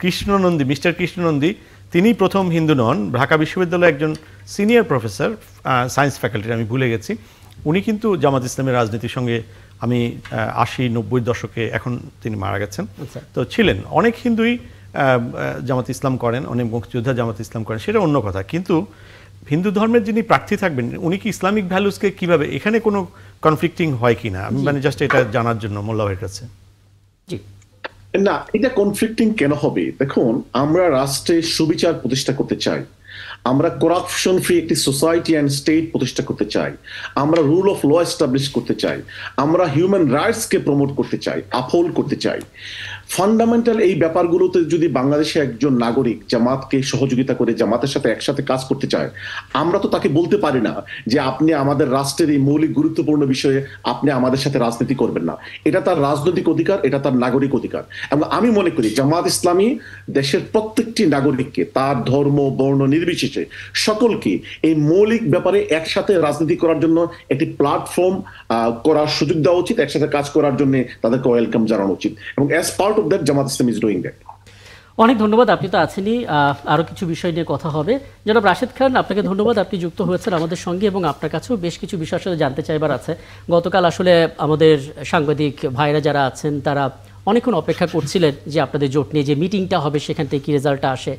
কৃষ্ণনন্দী, মিস্টার কৃষ্ণনন্দী তিনি প্রথম হিন্দু নন, ঢাকা বিশ্ববিদ্যালয়ের একজন সিনিয়র প্রফেসর সায়েন্স ফ্যাকাল্টির, আমি ভুলে গেছি। উনি কিন্তু জামাত ইসলামের রাজনীতির সঙ্গে আমি 80-90 দশকে, এখন তিনি মারা গেছেন, তো ছিলেন। অনেক হিন্দুই জামাত ইসলাম করেন, অনেক মুক্তিযোদ্ধা জামাত ইসলাম করেন, সেটা অন্য কথা। কিন্তু হিন্দু ধর্মের যিনি প্রার্থী থাকবেন উনি কি ইসলামিক ভ্যালুসকে কিভাবে, এখানে কোনো কনফ্লিক্টিং হয় কিনা, আমি মানে জাস্ট এটা জানার জন্য মোল্লা ভাইয়ের কাছে। না, এটা কনফ্লিক্টিং কেন হবে? দেখুন, আমরা রাষ্ট্রে সুবিচার প্রতিষ্ঠা করতে চাই, আমরা করাপশন ফ্রি একটি সোসাইটি অ্যান্ড স্টেট প্রতিষ্ঠা করতে চাই, আমরা রুল অফ ল এস্টাবলিশ করতে চাই, আমরা হিউম্যান রাইটসকে প্রমোট করতে চাই, আপহোল্ড করতে চাই। ফান্ডামেন্টাল এই ব্যাপারগুলোতে যদি বাংলাদেশে একজন নাগরিক জামাতকে সহযোগিতা করে জামাতের সাথে একসাথে কাজ করতে চায়, আমরা তো তাকে বলতে পারি না যে আপনি আমাদের রাষ্ট্রের এই মৌলিক গুরুত্বপূর্ণ বিষয়ে আপনি আমাদের সাথে রাজনীতি করবেন না। এটা তার রাজনৈতিক অধিকার, এটা তার নাগরিক অধিকার। এবং আমি মনে করি জামাত ইসলামী দেশের প্রত্যেকটি নাগরিককে তার ধর্ম বর্ণ নির্বিশেষে সকলকে এই মৌলিক ব্যাপারে একসাথে রাজনীতি করার জন্য একটি প্ল্যাটফর্ম করার সুযোগ দেওয়া উচিত, একসাথে কাজ করার জন্য তাদেরকে ওয়েলকাম জানানো উচিত, এবং as part of that Jamaat Islam is doing that. অনেক ধন্যবাদ, আপনি তো আছেনই, আরও কিছু বিষয় নিয়ে কথা হবে। জনাব রাশেদ খান, আপনাকে ধন্যবাদ, আপনি যুক্ত হয়েছেন আমাদের সঙ্গে, এবং আপনার কাছেও বেশ কিছু বিষয়ের সাথে জানতে চাইবার আছে। গতকাল আসলে আমাদের সাংবাদিক ভাইরা যারা আছেন তারা অনেকক্ষণ অপেক্ষা করছিলেন যে আপনাদের জোট নিয়ে যে মিটিংটা হবে সেখান থেকে কী রেজাল্টটা আসে।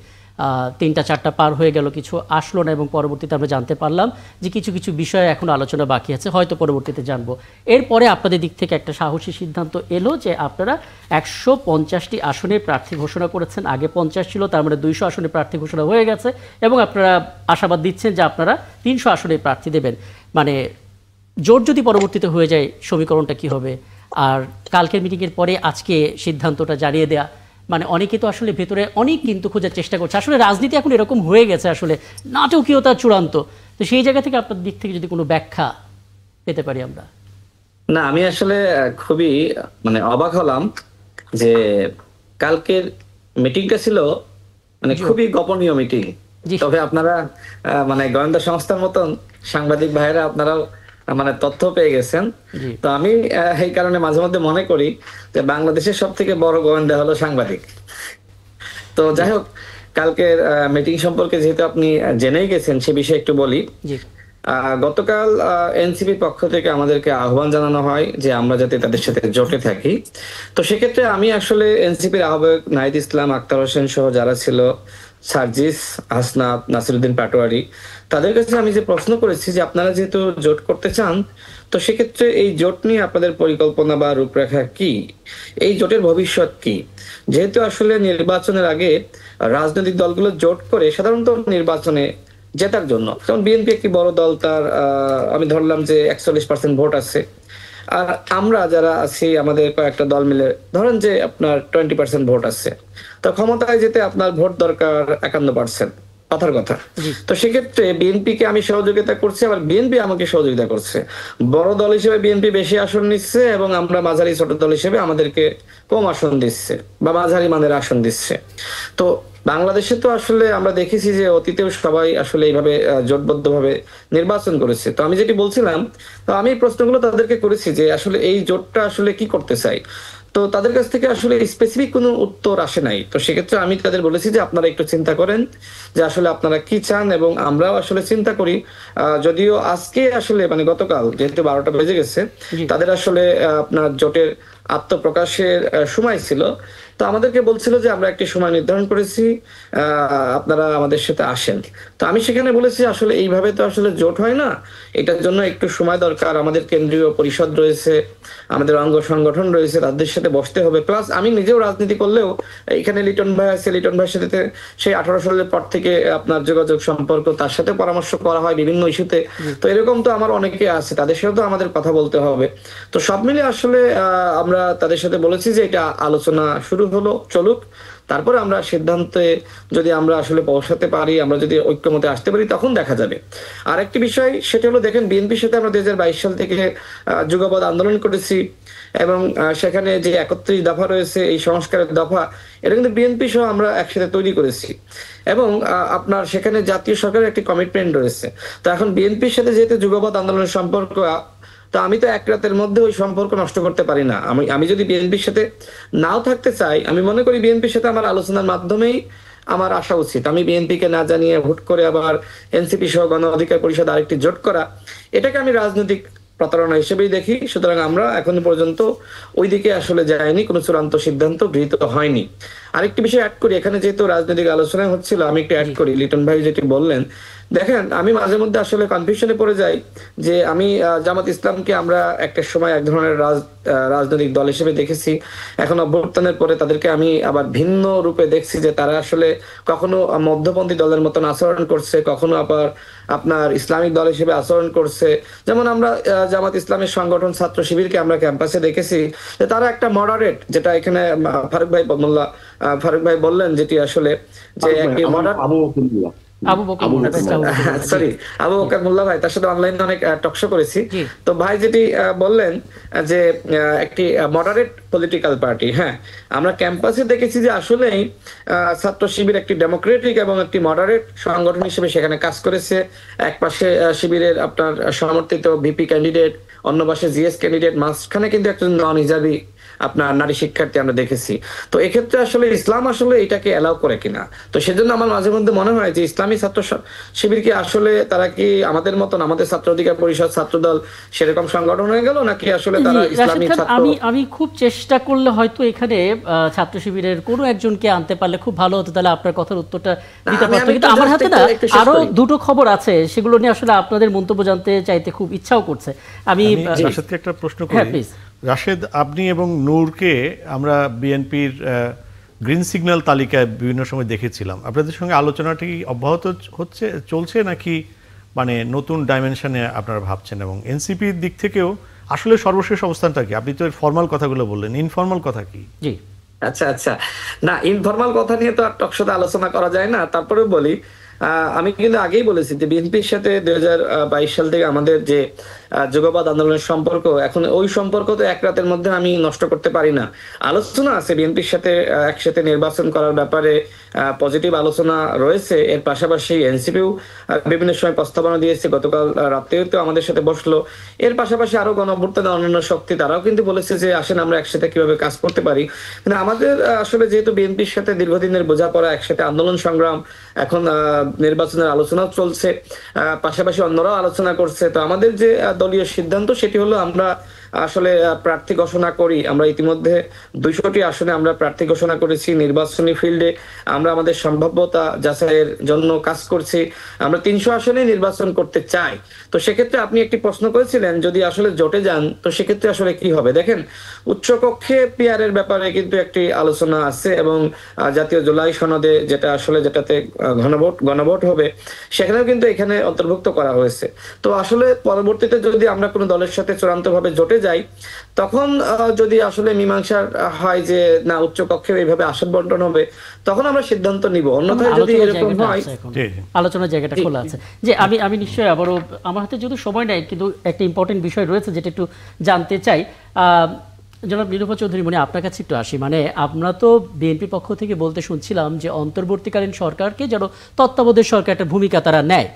3টা-4টা পার হয়ে গেল, কিছু আসলো না, এবং পরবর্তীতে আমরা জানতে পারলাম যে কিছু কিছু বিষয়ে এখন আলোচনা বাকি আছে, হয়তো পরবর্তীতে জানবো। এরপরে আপনাদের দিক থেকে একটা সাহসী সিদ্ধান্ত এলো যে আপনারা 150টি আসনের প্রার্থী ঘোষণা করেছেন। আগে 50 ছিল, তার মানে 200 আসনের প্রার্থী ঘোষণা হয়ে গেছে, এবং আপনারা আশাবাদ দিচ্ছেন যে আপনারা 300 আসনের প্রার্থী দেবেন। মানে জোট যদি পরবর্তীতে হয়ে যায়, সমীকরণটা কি হবে? আর কালকের মিটিংয়ের পরে আজকে সিদ্ধান্তটা জানিয়ে দেয়া, মানে অনেকে তো আসলে ভেতরে অনেক কিন্তু খোঁজার চেষ্টা করছে। আসলে রাজনীতি এখন এরকম হয়ে গেছে, আসলে নাটকীয়তা চূড়ান্ত। তো সেই জায়গা থেকে আপনার দিক থেকে যদি কোনো ব্যাখ্যা পেতে পারি আমরা। না, আমি আসলে খুবই মানে অবাক হলাম যে কালকের মিটিংটা ছিল মানে খুবই গোপনীয় মিটিং। তবে আপনারা মানে গোয়েন্দা সংস্থার মতন সাংবাদিক ভাইয়েরা আপনারাও মানে তথ্য পেয়ে গেছেন। তো আমি এই কারণে মাঝে মধ্যে মনে করি যে বাংলাদেশের সব থেকে বড় গোয়েন্দা হলো সাংবাদিক। তো যাই হোক, কালকের মিটিং সম্পর্কে যেহেতু আপনি জেনেই গেছেন সে বিষয়ে একটু বলি। গতকাল এনসিপির পক্ষ থেকে আমাদেরকে আহ্বান জানানো হয় যে আমরা যাতে তাদের সাথে জোটে থাকি। তো সেক্ষেত্রে আমি আসলে এনসিপির আহ্বায়ক নাহিদ ইসলাম, আক্তার হোসেন সহ যারা ছিল, সার্জিস, হাসনাত, নাসিরুদ্দিন পাটোয়ারি, তাদের কাছে আমি যে প্রশ্ন করেছি যে আপনারা যেহেতু জোট করতে চান, তো সেক্ষেত্রে এই জোট নিয়ে আপনাদের পরিকল্পনা বা রূপরেখা কি, এই জোটের ভবিষ্যৎ কি? যেহেতু আসলে নির্বাচনের আগে রাজনৈতিক দলগুলো জোট করে সাধারণত নির্বাচনে জেতার জন্য, যেমন বিএনপি একটি বড় দল, তার আমি ধরলাম যে 41% ভোট আছে, আর আমরা যারা আছি আমাদের কয়েকটা দল মিলে ধরেন যে আপনার 20% ভোট আছে, তো ক্ষমতায় যেতে আপনার ভোট দরকার 51%, কথার কথা। তো সেক্ষেত্রে বিএনপিকে আমি সহযোগিতা করছি, আবার বিএনপি আমাকে সহযোগিতা করছে। বড় দল হিসেবে বিএনপি বেশি আসন নিচ্ছে, এবং আমরা মাঝারি ছোট দল হিসেবে আমাদেরকে কম আসন দিচ্ছে বা মাঝারি মানের আসন দিচ্ছে। তো বাংলাদেশে তো আসলে আমরা দেখেছি যে অতীতেও সবাই আসলে এইভাবে জোটবদ্ধভাবে নির্বাচন করেছে। তো আমি যেটি বলছিলাম, তো আমি প্রশ্নগুলো তাদেরকে করেছি যে আসলে এই জোটটা আসলে কি করতে চাই। তো তাদের কাছ থেকে আসলে স্পেসিফিক কোনো উত্তর আসে নাই। তো সেক্ষেত্রে আমি তাদের বলেছি যে আপনারা একটু চিন্তা করেন যে আসলে আপনারা কি চান, এবং আমরাও আসলে চিন্তা করি। যদিও আজকে আসলে মানে গতকাল যেহেতু 12টা বেজে গেছে, তাদের আসলে আপনার জোটের আত্মপ্রকাশের সময় ছিল, তো আমাদেরকে বলছিল যে আমরা একটি সময় নির্ধারণ করেছি, আপনারা আমাদের সাথে আসেন। তো আমি সেখানে বলেছি আসলে এইভাবে তো আসলে জোট হয় না, এটার জন্য একটু সময় দরকার। আমাদের কেন্দ্রীয় পরিষদ রয়েছে, আমাদের অঙ্গ সংগঠন রয়েছে, তাদের সাথে বসতে হবে। প্লাস আমি নিজেও রাজনীতি করলেও এখানে লিটন ভাই আছে, লিটন ভাইয়ের সাথে সেই 18 সালের পর থেকে আপনার যোগাযোগ সম্পর্ক, তার সাথে পরামর্শ করা হয় বিভিন্ন ইস্যুতে। তো এরকম তো আমার অনেকে আছে, তাদের সাথে তো আমাদের কথা বলতে হবে। তো সব মিলে আসলে আমরা তাদের সাথে বলেছি যে এটা আলোচনা শুরু হলো, চলুক, তারপরে আমরা সিদ্ধান্তে যদি আমরা আসলে পৌঁছাতে পারি, আমরা যদি ঐক্যমতে আসতে পারি, তখন দেখা যাবে। আর একটি বিষয় সেটা হলো, দেখেন বিএনপির সাথে আমরা 2022 সাল থেকে যুগপৎ আন্দোলন করেছি, এবং সেখানে যে 31 দফা রয়েছে, এই সংস্কারের দফা, এটা কিন্তু বিএনপি সহ আমরা একসাথে তৈরি করেছি, এবং আপনার সেখানে জাতীয় সরকারের একটি কমিটমেন্ট রয়েছে। তো এখন বিএনপির সাথে যেহেতু যুগপৎ আন্দোলনের সম্পর্ক, তো আমি তো এক রাতের মধ্যে ওই সম্পর্ক নষ্ট করতে পারি না। আমি যদি বিএনপির সাথে নাও থাকতে চাই, আমি মনে করি বিএনপির সাথে আমার আলোচনার মাধ্যমেই আমার আসা উচিত। আমি বিএনপিকে না জানিয়ে ভোট করে আবার এনসিপি সহ গণ অধিকার পরিষদ আরেকটি জোট করা, এটাকে আমি রাজনৈতিক প্রতারণা হিসেবেই দেখি। সুতরাং আমরা এখনো পর্যন্ত ওইদিকে আসলে যাইনি, কোনো চূড়ান্ত সিদ্ধান্ত গৃহীত হয়নি। আরেকটি বিষয় অ্যাড করি, এখানে যেহেতু রাজনৈতিক আলোচনা হচ্ছিল, আমি একটু অ্যাড করি। লিটন ভাই যেটি বললেন, দেখেন আমি মাঝে মধ্যে আসলে কনফিউশনে পড়ে যাই যে আমি জামাত ইসলামকে আমরা একটা সময় এক ধরনের রাজনৈতিক দল হিসেবে দেখেছি, এখন অভ্যুত্থানের পরে তাদেরকে আমি আবার ভিন্ন রূপে দেখছি যে তারা আসলে কখনো মধ্যপন্থী দলের মতন আচরণ করছে, কখনো আবার আপনার ইসলামিক দল হিসেবে আচরণ করছে। যেমন আমরা জামাত ইসলামের সংগঠন ছাত্র শিবিরকে আমরা ক্যাম্পাসে দেখেছি যে তারা একটা মডারেট, যেটা এখানে ফারুক ভাই বললেন, যেটি আসলে যে একটি মডারেট আবু বকর মোল্লা ভাই, তার সাথে অনলাইনে অনেক টকশো করেছি। তো ভাই যেটি বললেন যে একটি মডারেট পলিটিক্যাল পার্টি, হ্যাঁ আমরা ক্যাম্পাসে দেখেছি যে আসলেই ছাত্র শিবির একটি ডেমোক্রেটিক এবং একটি মডারেট সংগঠন হিসেবে সেখানে কাজ করেছে। এক পাশে শিবিরের আপনার সমর্থিত ভিপি ক্যান্ডিডেট, অন্য পাশে জিএস ক্যান্ডিডেট, মাঝখানে কিন্তু একজন নন হিজাবি আপনার নারী শিক্ষার্থী আমরা দেখেছি। তো এক্ষেত্রে আসলে ইসলাম আসলে এটাকে অ্যালাউ করে কিনা, তো সেজন্য আমার মাঝে মধ্যে মনে হয় যে ইসলামী ছাত্র শিবির কি আসলে তারা কি আমাদের মতন, আমাদের ছাত্র অধিকার পরিষদ, ছাত্রদল সেরকম সংগঠন হয়ে গেল, নাকি আসলে তারা ইসলামী ছাত্র? আমি খুব চেষ্টা করলে হয়তো এখানে ছাত্র শিবিরের কোনো একজনকে আনতে পারলে খুব ভালো হতো, তাহলে আপনার কথার উত্তরটা দিতে পারতো। কিন্তু আমার হাতে না আরো দুটো খবর আছে, সেগুলো নিয়ে আসলে আপনাদের মন্তব্য জানতে চাইতে খুব ইচ্ছাও করছে। আমি রাশেদকে একটা প্রশ্ন করি। রাশেদ, আপনি এবং নূরকে আমরা বিএনপির গ্রিন সিগন্যাল তালিকায় বিভিন্ন সময় দেখেছিলাম, আপনাদের সঙ্গে আলোচনাটি অব্যাহত চলছে নাকি মানে নতুন ডাইমেনশনে আপনারা ভাবছেন? এবং এনসিপির দিক থেকেও আসলে সর্বশেষ অবস্থানটা কি? আপনি তো ফর্মাল কথাগুলো বললেন, ইনফর্মাল কথা কি? জি আচ্ছা, না ইনফর্মাল কথা নিয়ে তো আর টকশোতে আলোচনা করা যায় না। তারপরে বলি, আমি কিন্তু আগেই বলেছি যে বিএনপির সাথে 2022 সাল থেকে আমাদের যে যুগপৎ আন্দোলনের সম্পর্ক, এখন ওই সম্পর্ক তো এক রাতের মধ্যে আমি নষ্ট করতে পারি না। আলোচনা আছে বিএনপির সাথে একসাথে নির্বাচন করার ব্যাপারে, পজিটিভ আলোচনা রয়েছে। এর পাশাপাশি এনসিপিও বিভিন্ন সময় প্রস্তাবনা দিয়েছে, গতকাল রাতেও তো আমাদের সাথে বসলো। এর পাশাপাশি আরো গণঅভ্যুত্থানের অন্যান্য শক্তি, তারাও কিন্তু বলেছে যে আসেন আমরা একসাথে কিভাবে কাজ করতে পারি। কিন্তু আমাদের আসলে যেহেতু বিএনপির সাথে দীর্ঘদিনের বোঝাপড়া, একসাথে আন্দোলন সংগ্রাম, এখন নির্বাচনের আলোচনাও চলছে, পাশাপাশি অন্যরাও আলোচনা করছে। তো আমাদের যে দলীয় সিদ্ধান্ত সেটি হলো আমরা আসলে প্রার্থী ঘোষণা করি। আমরা ইতিমধ্যে 200টি আসনে আমরা প্রার্থী ঘোষণা করেছি। নির্বাচনী ফিল্ডে আমরা আমাদের সম্ভাব্যতা যাচাইয়ের জন্য কাজ করছি। আমরা 300 আসনে নির্বাচন করতে চাই। তো সেক্ষেত্রে আপনি একটি প্রশ্ন করেছিলেন যদি আসলে জোটে যান তো সেক্ষেত্রে আসলে কি হবে। দেখেন, উচ্চকক্ষে পিআরের ব্যাপারে কিন্তু একটি আলোচনা আছে, এবং জাতীয় জুলাই সনদে যেটাতে গণভোট হবে, সেখানেও কিন্তু এখানে অন্তর্ভুক্ত করা হয়েছে। তো আসলে পরবর্তীতে যদি আমরা কোনো দলের সাথে চূড়ান্তভাবে জোটে যাই, তখন যদি আসলে মীমাংসা হয় যে না উচ্চকক্ষে এইভাবে আসন বন্টন হবে, তখন আমরা সিদ্ধান্ত নিব। অন্যথায় যদি এরকম হয়, আলোচনার জায়গাটা খোলা আছে। যে আমি নিশ্চয়ই আবারও, আমার হাতে যেহেতু সময় নাই, কিন্তু একটা ইম্পর্টেন্ট বিষয় রয়েছে যেটা একটু জানতে চাই। জনাব নীলুফা চৌধুরী, মানে আপনার কাছে একটু আসি। মানে আমরা তো বিএনপির পক্ষ থেকে বলতে শুনছিলাম যে অন্তর্বর্তীকালীন সরকারকে যেন তত্ত্বাবধায়ক সরকার একটা ভূমিকা তারা নেয়।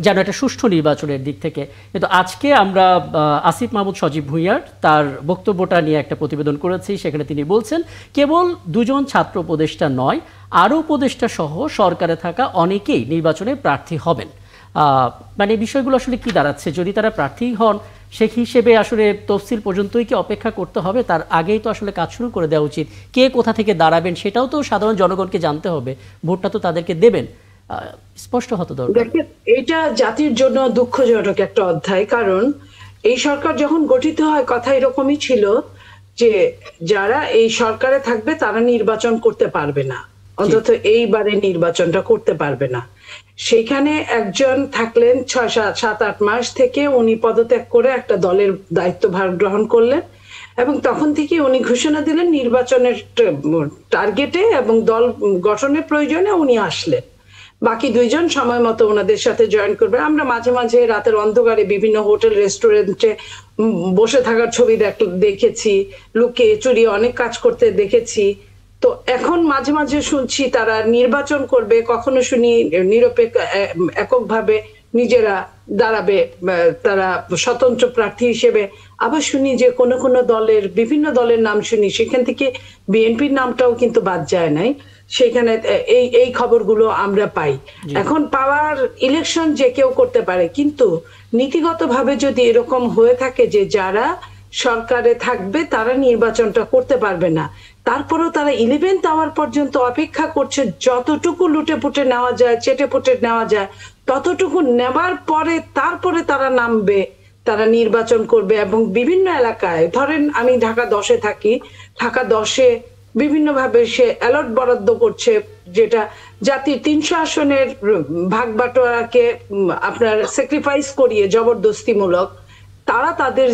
যেন একটা সুষ্ঠু নির্বাচনের দিক থেকে। কিন্তু আজকে আমরা আসিফ মাহমুদ সজীব ভুঁইয়ার তার বক্তব্যটা নিয়ে একটা প্রতিবেদন করেছি। সেখানে তিনি বলছেন কেবল দুজন ছাত্র উপদেষ্টা নয়, আরও উপদেষ্টা সহ সরকারে থাকা অনেকেই নির্বাচনে প্রার্থী হবেন। মানে বিষয়গুলো আসলে কি দাঁড়াচ্ছে? যদি তারা প্রার্থী হন সে হিসেবে আসলে তফসিল পর্যন্তই কি অপেক্ষা করতে হবে? তার আগেই তো আসলে কাজ শুরু করে দেওয়া উচিত। কে কোথা থেকে দাঁড়াবেন সেটাও তো সাধারণ জনগণকে জানতে হবে, ভোটটা তো তাদেরকে দেবেন, স্পষ্ট হতে দরকার। এটা জাতির জন্য দুঃখজনক একটা অধ্যায়, কারণ এই সরকার যখন গঠিত হয় কথা এরকমই ছিল যে যারা এই সরকারে থাকবে তারা নির্বাচন করতে পারবে না, অন্তত এইবারে নির্বাচনটা করতে পারবে না। সেখানে একজন থাকলেন 6-7-8 মাস থেকে উনি পদত্যাগ করে একটা দলের দায়িত্বভার গ্রহণ করলেন এবং তখন থেকে উনি ঘোষণা দিলেন নির্বাচনের টার্গেটে এবং দল গঠনের প্রয়োজনে উনি আসলেন। বাকি দুইজন সময় মতো ওনাদের সাথে জয়েন করবে। আমরা মাঝে মাঝে রাতের অন্ধকারে বিভিন্ন হোটেল রেস্টুরেন্টে বসে থাকার ছবি দেখেছি, লুকিয়ে চুরিয়ে অনেক কাজ করতে দেখেছি। তো এখন মাঝে মাঝে শুনছি তারা নির্বাচন করবে, কখনো শুনি নিরপেক্ষ এককভাবে নিজেরা দাঁড়াবে, তারা স্বতন্ত্র প্রার্থী হিসেবে, আবার শুনি যে কোন কোন দলের বিভিন্ন দলের নাম শুনি, সেখান থেকে বিএনপির নামটাও কিন্তু বাদ যায় নাই সেখানে। এই খবরগুলো আমরা পাই। এখন পাওয়ার ইলেকশন যে কেউ করতে পারে, কিন্তু নীতিগতভাবে যদি এরকম হয়ে থাকে যে যারা সরকারে থাকবে তারা নির্বাচনটা করতে পারবে না, তারপরেও তারা 11th আওয়ার পর্যন্ত অপেক্ষা করছে যতটুকু লুটে পুটে নেওয়া যায়, চেটে পুটে নেওয়া যায় ততটুকু নেবার পরে তারপরে তারা নামবে, তারা নির্বাচন করবে। এবং বিভিন্ন এলাকায়, ধরেন আমি ঢাকা 10-এ থাকি, ঢাকা 10-এ বিভিন্নভাবে সে অ্যালট বরাদ্দ করছে, যেটা জাতির 300 আসনের ভাগ বাটোয়ারাকে আপনার স্যাক্রিফাইস করিয়ে জবরদস্তিমূলক তারা তাদের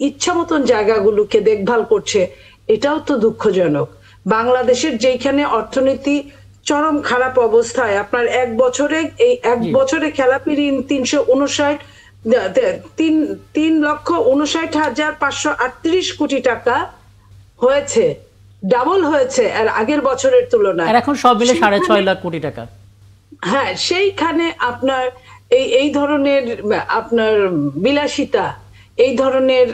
ইচ্ছা মতন জায়গাগুলোকে দেখভাল করছে। এটাও তো দুঃখজনক। বাংলাদেশের যেখানে অর্থনীতি চরম খারাপ অবস্থায়, আপনার এক বছরে খেলাপি ঋণ 3,59,538 কোটি টাকা হয়েছে, ডাবল হয়েছে আর আগের বছরের তুলনায়। এখন সব মিলে 6.5 লাখ কোটি টাকা। হ্যাঁ, সেইখানে আপনার এই ধরনের আপনার বিলাসিতা, এই ধরনের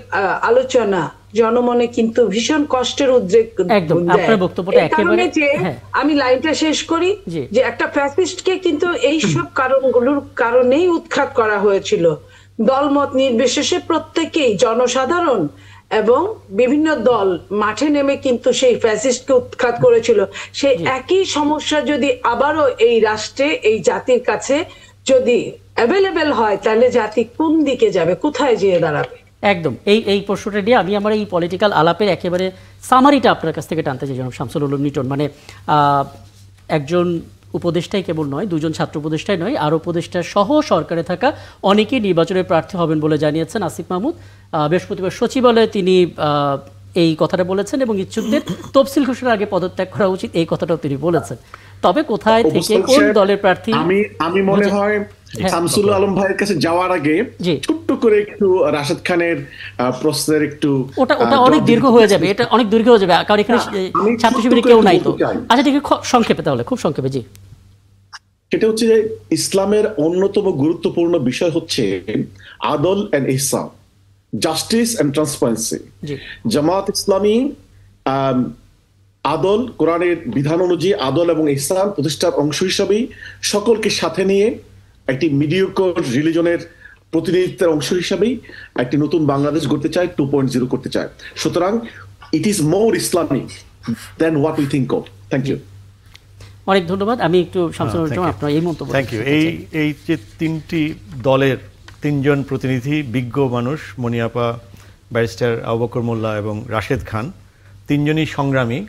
আলোচনা জনমনে কিন্তু ভীষণ কষ্টের উদ্রেক। একদম আপনার বক্তব্যটা একেবারে। আমি লাইনটা শেষ করি যে একটা ফ্যাসিস্টকে কিন্তু এই সব কারণগুলোর কারণেই উৎখাত করা হয়েছিল। দলমত নির্বিশেষে প্রত্যেকেই, জনসাধারণ এবং বিভিন্ন দল মাঠে নেমে কিন্তু সেই ফ্যাসিস্টকে উৎখাত করেছিল। সেই একই সমস্যা যদি আবারও এই রাষ্ট্রে, এই জাতির কাছে যদি অ্যাভেলেবেল হয়, তাহলে জাতি কোন দিকে যাবে, কোথায় যেয়ে দাঁড়াবে? একদম এই প্রশ্নটা নিয়ে আমি আমার এই পলিটিক্যাল আলাপের একেবারে সামারিটা আপনার কাছ থেকে টানতে চাই জনাব শামসুল উলুম লিটন। মানে একজন উপদেষ্টাই কেবল নয়, দুজন ছাত্র উপদেষ্টাই নয়, আরও উপদেষ্টা সহ সরকারে থাকা অনেকেই নির্বাচনের প্রার্থী হবেন বলে জানিয়েছেন আসিফ মাহমুদ। বৃহস্পতিবার সচিবালয়ে তিনি এই কথাটা বলেছেন এবং ইচ্ছুকদের তফসিল ঘোষণার আগে পদত্যাগ করা উচিত, এই কথাটাও তিনি বলেছেন। তবে কোথায় থেকে কোন দলের প্রার্থী, আমি মনে হয় শামসুল আলম ভাইয়ের কাছে যাওয়ার আগে ছোট্ট করে একটু রাশেদ খানের প্রশ্নের একটু ওটা অনেক দীর্ঘ হয়ে যাবে, এটা অনেক দীর্ঘ হয়ে যাবে কারণ এখানে ছাত্র শিবিরে কেউ নাই তো। আচ্ছা ঠিক আছে, সংক্ষেপে তাহলে, খুব সংক্ষেপে। জি, সেটা হচ্ছে যে ইসলামের অন্যতম গুরুত্বপূর্ণ বিষয় হচ্ছে আদল এন্ড ইহসান, justice and transparency. Jamaat Islami আদল, কোরআনের বিধান অনুযায়ী আদল এবং ইহসান প্রতিষ্ঠার অংশ হিসাবেই সকলকে সাথে নিয়ে একটি মিডিওকর রিলিজনের প্রতিনিধিত্বের অংশ হিসাবেই একটি নতুন বাংলাদেশ গড়তে চায়, 2.0 করতে চায়। সুতরাং it is more Islamic then what we think of. Thank you. অনেক ধন্যবাদ। আমি একটু শামসুল আপনার এই মন্তব্য। Thank you. এই যে তিনটি দলের তিনজন প্রতিনিধি, বিজ্ঞ মানুষ, মনিয়াপা, ব্যারিস্টার আবু বকর মোল্লা এবং রাশেদ খান, তিনজনই সংগ্রামী।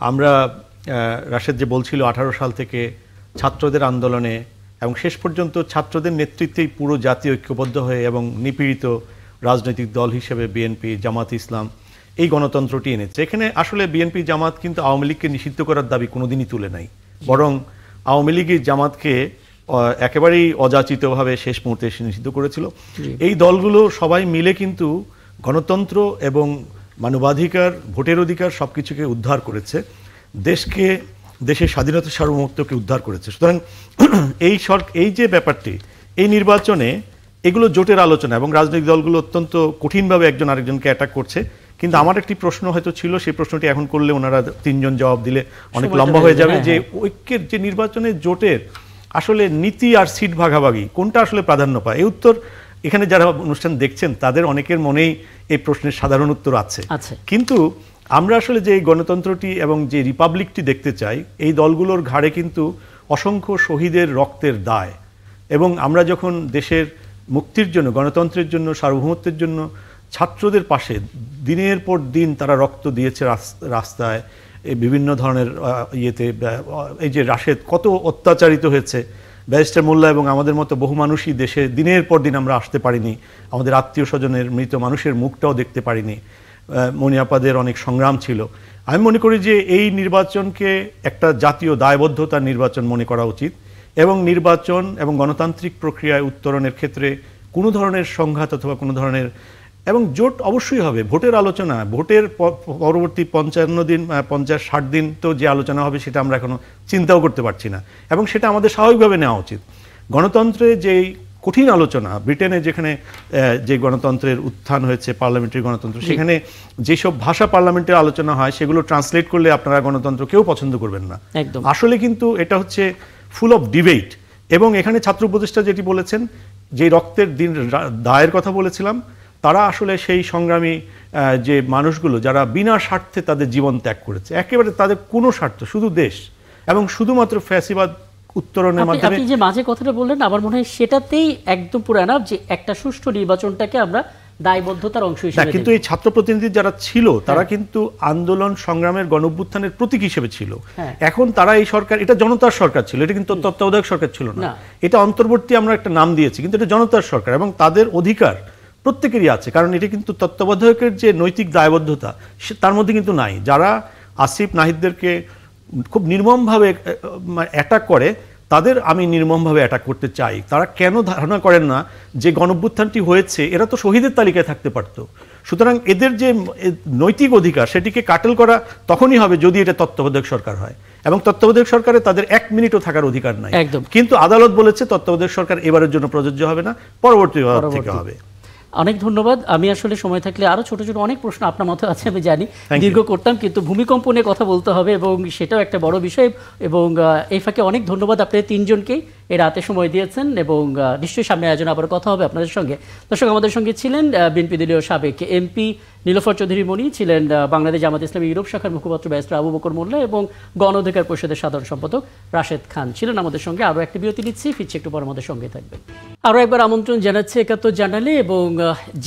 আমরা রাশেদ যে বলছিল 18 সাল থেকে ছাত্রদের আন্দোলনে এবং শেষ পর্যন্ত ছাত্রদের নেতৃত্বেই পুরো জাতি ঐক্যবদ্ধ হয়ে এবং নিপীড়িত রাজনৈতিক দল হিসেবে বিএনপি, জামাত ইসলাম এই গণতন্ত্রটি এনেছে। এখানে আসলে বিএনপি জামাত কিন্তু আওয়ামী লীগকে নিষিদ্ধ করার দাবি কোনোদিনই তুলে নাই, বরং আওয়ামী লীগই জামাতকে একেবারেই অযাচিতভাবে শেষ মুহূর্তে এসে নিষিদ্ধ করেছিল। এই দলগুলো সবাই মিলে কিন্তু গণতন্ত্র এবং মানবাধিকার, ভোটের অধিকার সবকিছুকে উদ্ধার করেছে, দেশের স্বাধীনতা সার্বভৌমত্বকে উদ্ধার করেছে। সুতরাং এই যে ব্যাপারটি, এই নির্বাচনে এগুলো জোটের আলোচনা এবং রাজনৈতিক দলগুলো অত্যন্ত কঠিনভাবে একজন আরেকজনকে অ্যাটাক করছে। কিন্তু আমার একটি প্রশ্ন হয়তো ছিল, সেই প্রশ্নটি এখন করলে ওনারা তিনজন জবাব দিলে অনেক লম্বা হয়ে যাবে, যে ঐক্যের যে নির্বাচনে জোটের আসলে নীতি আর সিট ভাগাভাগি কোনটা আসলে প্রাধান্য পায়। এই উত্তর এখানে যারা অনুষ্ঠান দেখছেন তাদের অনেকের মনেই এই প্রশ্নের সাধারণ উত্তর আছে। কিন্তু আমরা আসলে যে গণতন্ত্রটি এবং যে রিপাবলিকটি দেখতে চাই, এই দলগুলোর ঘাড়ে কিন্তু অসংখ্য শহীদের রক্তের দায়, এবং আমরা যখন দেশের মুক্তির জন্য, গণতন্ত্রের জন্য, সার্বভৌমত্বের জন্য ছাত্রদের পাশে দিনের পর দিন তারা রক্ত দিয়েছে রাস্তায়, এই বিভিন্ন ধরনের ইয়েতে, এই যে রাশেদ কত অত্যাচারিত হয়েছে, ব্যারিস্টার মোল্লা এবং আমাদের মতো বহু মানুষই দেশে দিনের পর দিন আমরা আসতে পারিনি, আমাদের আত্মীয় স্বজনের মৃত মানুষের মুখটাও দেখতে পারিনি, মনিয়াপাদের অনেক সংগ্রাম ছিল। আমি মনে করি যে এই নির্বাচনকে একটা জাতীয় দায়বদ্ধতার নির্বাচন মনে করা উচিত, এবং নির্বাচন এবং গণতান্ত্রিক প্রক্রিয়ায় উত্তরণের ক্ষেত্রে কোনো ধরনের সংঘাত অথবা কোনো ধরনের, এবং জোট অবশ্যই হবে, ভোটের আলোচনা, ভোটের পরবর্তী 55 দিন 50-60 দিন তো যে আলোচনা হবে সেটা আমরা এখনো চিন্তাও করতে পারছি না, এবং সেটা আমাদের স্বাভাবিকভাবে নেওয়া উচিত। গণতন্ত্রে যেই কঠিন আলোচনা, ব্রিটেনে যেখানে যে গণতন্ত্রের উত্থান হয়েছে, পার্লামেন্টারি গণতন্ত্র, সেখানে যেসব ভাষা পার্লামেন্টের আলোচনা হয় সেগুলো ট্রান্সলেট করলে আপনারা গণতন্ত্র কেউ পছন্দ করবেন না। আসলে কিন্তু এটা হচ্ছে ফুল অফ ডিবেট, এবং এখানে ছাত্র উপদেষ্টা যেটি বলেছেন, যে রক্তের দিন দায়ের কথা বলেছিলাম, তারা আসলে সেই সংগ্রামী যে মানুষগুলো যারা বিনা স্বার্থে তাদের জীবন ত্যাগ করেছে, একেবারে তাদের কোনো স্বার্থ, শুধু দেশ এবং শুধুমাত্র ফ্যাসিবাদ উত্তরণের মাধ্যমে। আপনি যে মাঝে কথাটা বললেন, আমার মনে হয় সেটাতেই একদম পুরো এনাফ যে একটা সুষ্ঠু নির্বাচনটাকে আমরা দায়বদ্ধতার অংশ হিসেবে। কিন্তু এই ছাত্র প্রতিনিধি যারা ছিল তারা কিন্তু আন্দোলন সংগ্রামের গণঅভ্যুত্থানের প্রতীক হিসেবে ছিল। এখন তারা এই সরকার, এটা জনতার সরকার ছিল, এটা কিন্তু তত্ত্বাবধায়ক সরকার ছিল না, এটা অন্তর্বর্তী আমরা একটা নাম দিয়েছি, কিন্তু এটা জনতার সরকার, এবং তাদের অধিকার প্রত্যেকেরই আছে, কারণ এটা কিন্তু তত্ত্বাবধায়কের যে নৈতিক দায়বদ্ধতা তার মধ্যে কিন্তু নাই। যারা আসিফ নাহিদদেরকে খুব নির্মমভাবে অ্যাটাক করে, তাদের আমি নির্মমভাবে অ্যাটাক করতে চাই। তারা কেন ধারণা করেন না যে গণঅভ্যুত্থানটি হয়েছে, এরা তো শহীদের তালিকায় থাকতে পারত। সুতরাং এদের যে নৈতিক অধিকার সেটিকে কাটেল করা তখনই হবে যদি এটা তত্ত্বাবধায়ক সরকার হয়, এবং তত্ত্বাবধায়ক সরকারে তাদের 1 মিনিটও থাকার অধিকার নাই। কিন্তু আদালত বলেছে তত্ত্বাবধায়ক সরকার এবারের জন্য প্রযোজ্য হবে না, পরবর্তী থেকে হবে। অনেক ধন্যবাদ। আমি আসলে সময় থাকলে আরো ছোট ছোট অনেক প্রশ্ন আপনার মতো আছে আমি জানি, দীর্ঘ করতাম, কিন্তু ভূমিকম্প নিয়ে কথা বলতে হবে এবং সেটাও একটা বড় বিষয়। এবং এই ফাঁকে অনেক ধন্যবাদ আপনাদের তিনজনকেই এই রাতে সময় দিয়েছেন, এবং নিশ্চয়ই সামনে আয়োজন আবার কথা হবে আপনাদের সঙ্গে। দর্শক, আমাদের সঙ্গে ছিলেন বিএনপি দলীয় সাবেক এমপি নীলোফার চৌধুরী মনি, ছিলেন বাংলাদেশ জামাত ইসলামী ইউরোপ শাখার মুখপাত্র ব্যারিস্টার আবু বকর মোল্লা, এবং গণ অধিকার পরিষদের সাধারণ সম্পাদক রাশেদ খান ছিলেন আমাদের সঙ্গে। আরও একটি বিরতি নিচ্ছি, ফিরছি একটু পর আমাদের সঙ্গে থাকবেন। আরও একবার আমন্ত্রণ জানাচ্ছি 71 জানালে, এবং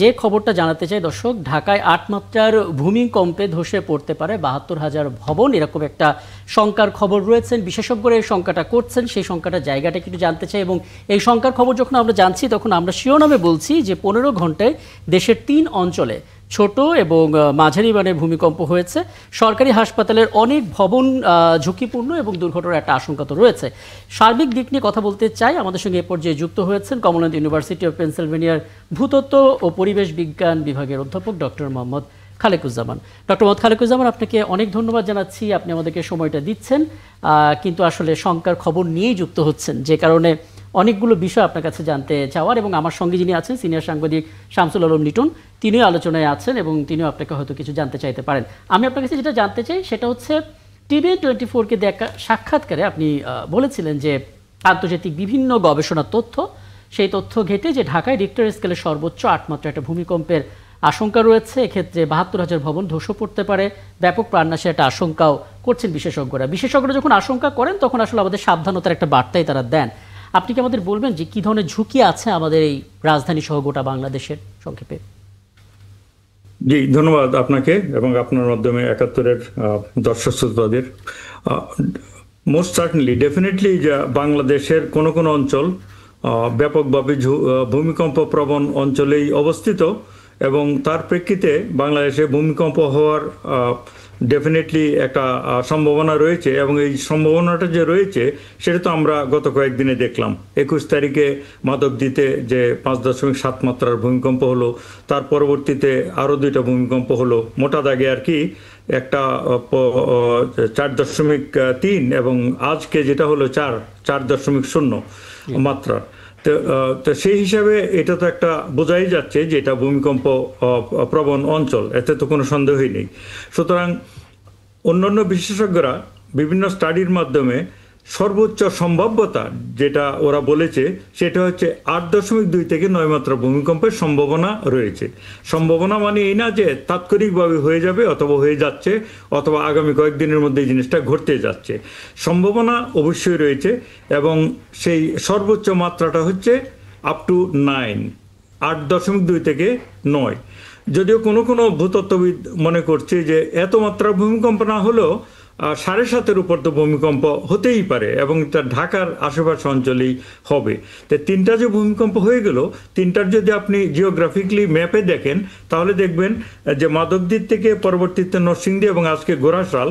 যে খবরটা জানাতে চাই দর্শক, ঢাকায় 8 মাত্রার ভূমিকম্পে ধসে পড়তে পারে 72,000 ভবন, এরকম একটা শঙ্কার খবর রয়েছেন। বিশেষজ্ঞরা এই শঙ্কাটা করছেন, সেই শঙ্কাটা জায়গাটা একটু জানতে চাই। এবং এই শঙ্কার খবর যখন আমরা জানছি তখন আমরা শিরোনামে বলছি যে 15 ঘন্টায় দেশের 3 অঞ্চলে ছোট এবং মাঝারি মানের ভূমিকম্প হয়েছে। সরকারি হাসপাতালের অনেক ভবন ঝুঁকিপূর্ণ এবং দুর্ঘটনার একটা আশঙ্কা তো রয়েছে। সার্বিক দিক নিয়ে কথা বলতে চাই। আমাদের সঙ্গে এ পর্যায়ে যুক্ত হয়েছেন কমনওয়েলথ ইউনিভার্সিটি অফ পেনসিলভেনিয়ার ভূতত্ত্ব ও পরিবেশ বিজ্ঞান বিভাগের অধ্যাপক ডক্টর মোহাম্মদ খালেকুজ্জামান। ডক্টর মোহাম্মদ খালেকুজ্জামান, আপনাকে অনেক ধন্যবাদ জানাচ্ছি, আপনি আমাদেরকে সময়টা দিচ্ছেন, কিন্তু আসলে শঙ্কার খবর নিয়েই যুক্ত হচ্ছেন, যে কারণে অনেকগুলো বিষয় আপনার কাছে জানতে চাওয়ার। এবং আমার সঙ্গে যিনি আছেন সিনিয়র সাংবাদিক শামসুল আলম লিটন, তিনিও আলোচনায় আছেন এবং তিনিও আপনাকে হয়তো কিছু জানতে চাইতে পারেন। আমি আপনার কাছে যেটা জানতে চাই সেটা হচ্ছে, TVN24-কে দেখা সাক্ষাৎকারে আপনি বলেছিলেন যে আন্তর্জাতিক বিভিন্ন গবেষণার তথ্য, সেই তথ্য ঘেঁটে যে ঢাকায় রিক্টার স্কেলে সর্বোচ্চ 8 মাত্রা একটা ভূমিকম্পের আশঙ্কা রয়েছে, এক্ষেত্রে 72,000 ভবন ধসে পড়তে পারে, ব্যাপক প্রাণনাশের একটা আশঙ্কাও করছেন বিশেষজ্ঞরা যখন আশঙ্কা করেন তখন আসলে আমাদের সাবধানতার একটা বার্তাই তারা দেন। আপনি কি আমাদের বলবেন যে কি ধরনের ঝুঁকি আছে আমাদের এই রাজধানী সহ গোটা বাংলাদেশের, সংক্ষেপে? জি, ধন্যবাদ আপনাকে এবং আপনার মাধ্যমে 71-এর দর্শক শ্রোতাদের। মোস্ট সার্টেনলি, ডেফিনেটলি বাংলাদেশের কোনো কোনো অঞ্চল ব্যাপকভাবে ভূমিকম্প প্রবণ অঞ্চলেই অবস্থিত, এবং তার প্রেক্ষিতে বাংলাদেশে ভূমিকম্প হওয়ার ডেফিনেটলি একটা সম্ভাবনা রয়েছে। এবং এই সম্ভাবনাটা যে রয়েছে সেটা তো আমরা গত কয়েকদিনে দেখলাম। 21 তারিখে মাধবদীতে যে 5.7 মাত্রার ভূমিকম্প হলো, তার পরবর্তীতে আরও 2টা ভূমিকম্প হলো, মোটা দাগে আর কি, একটা 4.3 এবং আজকে যেটা হলো 4.0 মাত্রা। তো সেই হিসাবে এটা তো একটা বোঝাই যাচ্ছে যে এটা ভূমিকম্প প্রবণ অঞ্চল, এতে তো কোনো সন্দেহই নেই। সুতরাং অন্যান্য বিশেষজ্ঞরা বিভিন্ন স্টাডির মাধ্যমে সর্বোচ্চ সম্ভাব্যতা যেটা ওরা বলেছে সেটা হচ্ছে 8.2 থেকে 9 মাত্রা ভূমিকম্পের সম্ভাবনা রয়েছে। সম্ভাবনা মানে এই না যে তাৎক্ষণিকভাবে হয়ে যাবে অথবা হয়ে যাচ্ছে অথবা আগামী কয়েকদিনের মধ্যে এই জিনিসটা ঘটতে যাচ্ছে। সম্ভাবনা অবশ্যই রয়েছে এবং সেই সর্বোচ্চ মাত্রাটা হচ্ছে আপ টু 9, 8.2 থেকে 9। যদিও কোনো কোনো ভূতত্ত্ববিদ মনে করছে যে এত মাত্রার ভূমিকম্প না হলেও 7.5-এর উপর তো ভূমিকম্প হতেই পারে এবং এটা ঢাকার আশেপাশে অঞ্চলেই হবে। তো 3টা যে ভূমিকম্প হয়ে গেল, 3টার যদি আপনি জিওগ্রাফিক্যালি ম্যাপে দেখেন তাহলে দেখবেন যে মাধবদীর থেকে পরবর্তীতে নরসিংদী এবং আজকে গোরাশাল,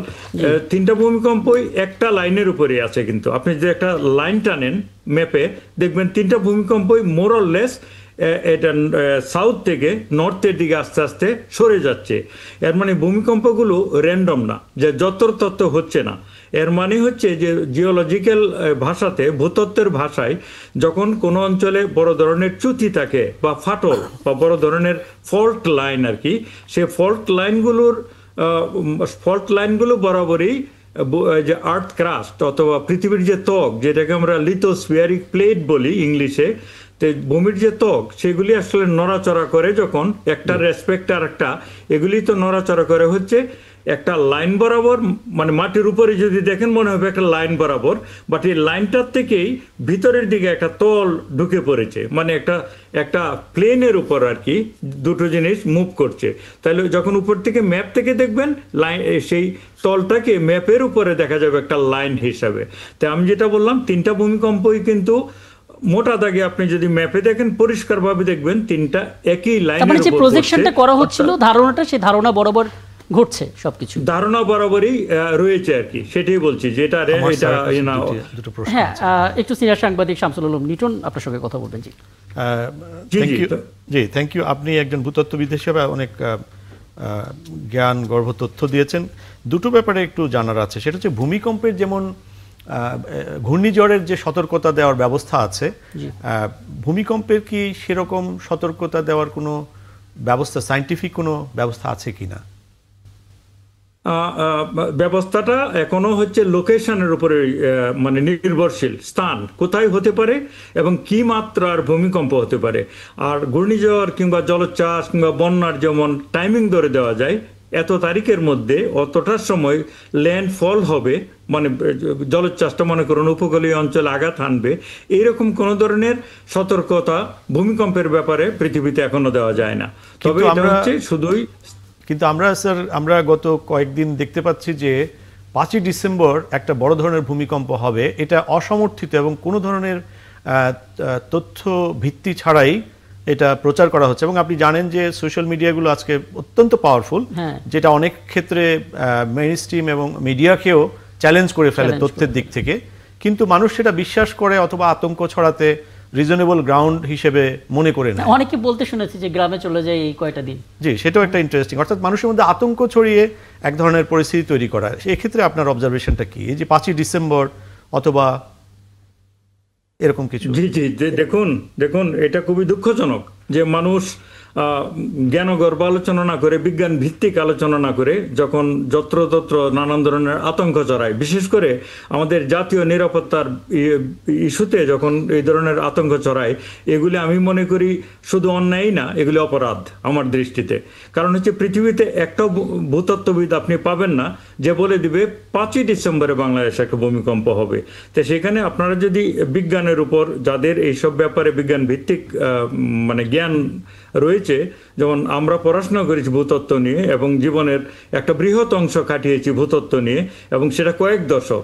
3টা ভূমিকম্পই একটা লাইনের উপরে আছে। কিন্তু আপনি যে একটা লাইন টানেন ম্যাপে দেখবেন 3টা ভূমিকম্পই মোর অর লেস এটা সাউথ থেকে নর্থের দিকে আস্তে আস্তে সরে যাচ্ছে। এর মানে ভূমিকম্পগুলো র্যান্ডম না, যে যত্রতত্ত্ব হচ্ছে না। এর মানে হচ্ছে যে জিওলজিক্যাল ভাষাতে, ভূতত্ত্বের ভাষায়, যখন কোনো অঞ্চলে বড় ধরনের চ্যুতি থাকে বা ফাটল বা বড় ধরনের ফল্ট লাইন আর কি, সেই ফল্ট লাইনগুলো বরাবরই যে আর্থ ক্রাস্ট অথবা পৃথিবীর যে ত্বক, যেটাকে আমরা লিথোস্ফিয়ারিক প্লেট বলি ইংলিশে, তো ভূমির যে ত্বক সেগুলি আসলে নড়াচড়া করে যখন একটা রেসপেক্ট আর একটা, এগুলি তো নড়াচড়া করে হচ্ছে একটা লাইন বরাবর, মানে মাটির উপরে যদি দেখেন মনে হবে একটা লাইন বরাবর, বাট এই লাইনটার থেকেই ভিতরের দিকে একটা তল ঢুকে পড়েছে, মানে একটা প্লেনের উপর আর কি দুটো জিনিস মুভ করছে। তাহলে যখন উপর থেকে ম্যাপ থেকে দেখবেন লাইন, সেই তলটাকে ম্যাপের উপরে দেখা যাবে একটা লাইন হিসাবে। তাই আমি যেটা বললাম 3টা ভূমিকম্পই কিন্তু মোটা দাগে আপনি যদি ম্যাপে দেখেন পরিষ্কারভাবে দেখবেন 3টা একই লাইনের উপর, যে প্রজেকশনটা করা হচ্ছিল ধারণাটা, সেই ধারণা বরাবর ঘটছে সবকিছু, ধারণা বরাবরই রয়েছে আর কি, সেটাই বলছি যে এটা হ্যাঁ। একটু সিনিয়র সাংবাদিক শামসুল আলম লিটন আপনার সঙ্গে কথা বলবেন। জি থ্যাংক ইউ। আপনি একজন ভূতত্ত্ববিদ হিসেবে অনেক জ্ঞান গর্ভ তথ্য দিয়েছেন। দুটো ব্যাপারে একটু জানার আছে, সেটা হচ্ছে ভূমিকম্পের যেমন ঘূর্ণিঝড়ের যে সতর্কতা দেওয়ার ব্যবস্থা আছে, ভূমিকম্পের কি সেরকম সতর্কতা দেওয়ার কোনো ব্যবস্থা, সায়েন্টিফিক কোনো ব্যবস্থা আছে কিনা? ব্যবস্থাটা এখনো হচ্ছে লোকেশনের উপরে মানে নির্ভরশীল, স্থান কোথায় হতে পারে এবং কি মাত্রার ভূমিকম্প হতে পারে। আর ঘূর্ণিঝড় কিংবা জলোচ্ছ্বাস কিংবা বন্যার যেমন টাইমিং ধরে দেওয়া যায়, এত তারিখের মধ্যে অতটার সময় ল্যান্ডফল হবে, মানে জলোচ্ছ্বাসটা মনে করুন উপকূলীয় অঞ্চলে আঘাত হানবে, এইরকম কোন ধরনের সতর্কতা ভূমিকম্পের ব্যাপারে পৃথিবীতে এখনো দেওয়া যায় না। তবে এটা হচ্ছে শুধুই, কিন্তু আমরা গত কয়েকদিন দেখতে পাচ্ছি যে 5ই ডিসেম্বর একটা বড় ধরনের ভূমিকম্প হবে, এটা অসমর্থিত এবং কোনো ধরনের তথ্য ভিত্তি ছাড়াই এটা প্রচার করা হচ্ছে। এবং আপনি জানেন যে সোশ্যাল মিডিয়াগুলো আজকে অত্যন্ত পাওয়ারফুল, যেটা অনেক ক্ষেত্রে মেইনস্ট্রিম এবং মিডিয়াকেও চ্যালেঞ্জ করে ফেলে তথ্যের দিক থেকে, কিন্তু মানুষ সেটা বিশ্বাস করে অথবা আতঙ্ক ছড়াতে রিজনেবল গ্রাউন্ড হিসেবে মনে করে না। অনেকে বলতে শুনেছি যে গ্রামে চলে যায় এই কয়টা দিন। জি, সেটাও একটা ইন্টারেস্টিং, অর্থাৎ মানুষের মধ্যে আতঙ্ক ছড়িয়ে এক ধরনের পরিস্থিতি তৈরি করা। এক্ষেত্রে আপনার অবজারভেশনটা কি, এই যে 5ই ডিসেম্বর অথবা এরকম কিছু? জি জি, দেখুন এটা খুবই দুঃখজনক যে মানুষ জ্ঞানগর্ভ আলোচনা না করে, বিজ্ঞান ভিত্তিক আলোচনা না করে যখন যত্রতত্র নানান ধরনের আতঙ্ক ছড়ায়, বিশেষ করে আমাদের জাতীয় নিরাপত্তার ইস্যুতে যখন এই ধরনের আতঙ্ক ছড়ায়, এগুলি আমি মনে করি শুধু অন্যায় না, এগুলি অপরাধ আমার দৃষ্টিতে। কারণ হচ্ছে পৃথিবীতে একটাও ভূতত্ত্ববিদ আপনি পাবেন না যে বলে দিবে 5ই ডিসেম্বরে বাংলাদেশে একটা ভূমিকম্প হবে। তো সেখানে আপনারা যদি বিজ্ঞানের উপর, যাদের এইসব ব্যাপারে বিজ্ঞান ভিত্তিক মানে জ্ঞান রয়েছে, যেমন আমরা পড়াশোনা করেছি ভূতত্ত্ব নিয়ে এবং জীবনের একটা বৃহৎ অংশ কাটিয়েছি ভূতত্ত্ব নিয়ে, এবং সেটা কয়েক দশক।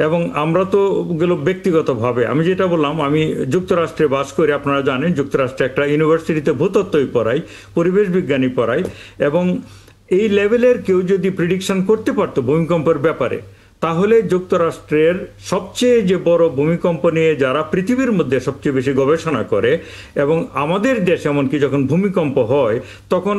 এবং আমরা তো গেলো ব্যক্তিগতভাবে, আমি যেটা বললাম, আমি যুক্তরাষ্ট্রে বাস করি, আপনারা জানেন যুক্তরাষ্ট্রে একটা ইউনিভার্সিটিতে ভূতত্ত্বই পড়াই, পরিবেশ বিজ্ঞানী পড়াই, এবং এই লেভেলের কেউ যদি প্রেডিকশন করতে পারতো ভূমিকম্পের ব্যাপারে, তাহলে যুক্তরাষ্ট্রের সবচেয়ে যে বড় ভূমিকম্প নিয়ে যারা পৃথিবীর মধ্যে সবচেয়ে বেশি গবেষণা করে, এবং আমাদের দেশে এমনকি যখন ভূমিকম্প হয় তখন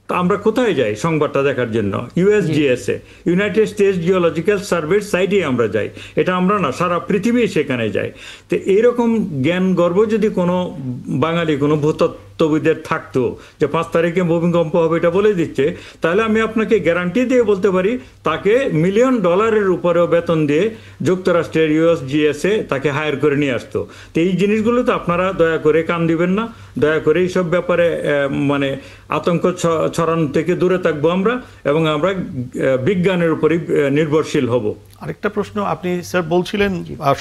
তো আমরা কোথায় যাই সংবাদটা দেখার জন্য? ইউএসজিএসএ, ইউনাইটেড স্টেটস জিওলজিক্যাল সার্ভে সাইটে আমরা যাই। এটা আমরা না, সারা পৃথিবী সেখানে যায়। তো এইরকম জ্ঞান গর্ব যদি কোনো বাঙালি, কোনো ভূতত্ত্ববিদের থাকতো যে 5 তারিখে ভূমিকম্প হবে এটা বলে দিচ্ছে, তাহলে আমি আপনাকে গ্যারান্টি দিয়ে বলতে পারি তাকে $1 মিলিয়ন উপরেও বেতন দিয়ে যুক্তরাষ্ট্রের ইউএসজিএসএ তাকে হায়ার করে নিয়ে আসতো। তো এই জিনিসগুলো তো আপনারা দয়া করে কান দিবেন না, দয়া করে এইসব ব্যাপারে মানে আতঙ্ক ছড়ানো থেকে দূরে থাকবো আমরা, এবং আমরা বিজ্ঞানের উপরই নির্ভরশীল হব। আরেকটা প্রশ্ন, আপনি স্যার বলছিলেন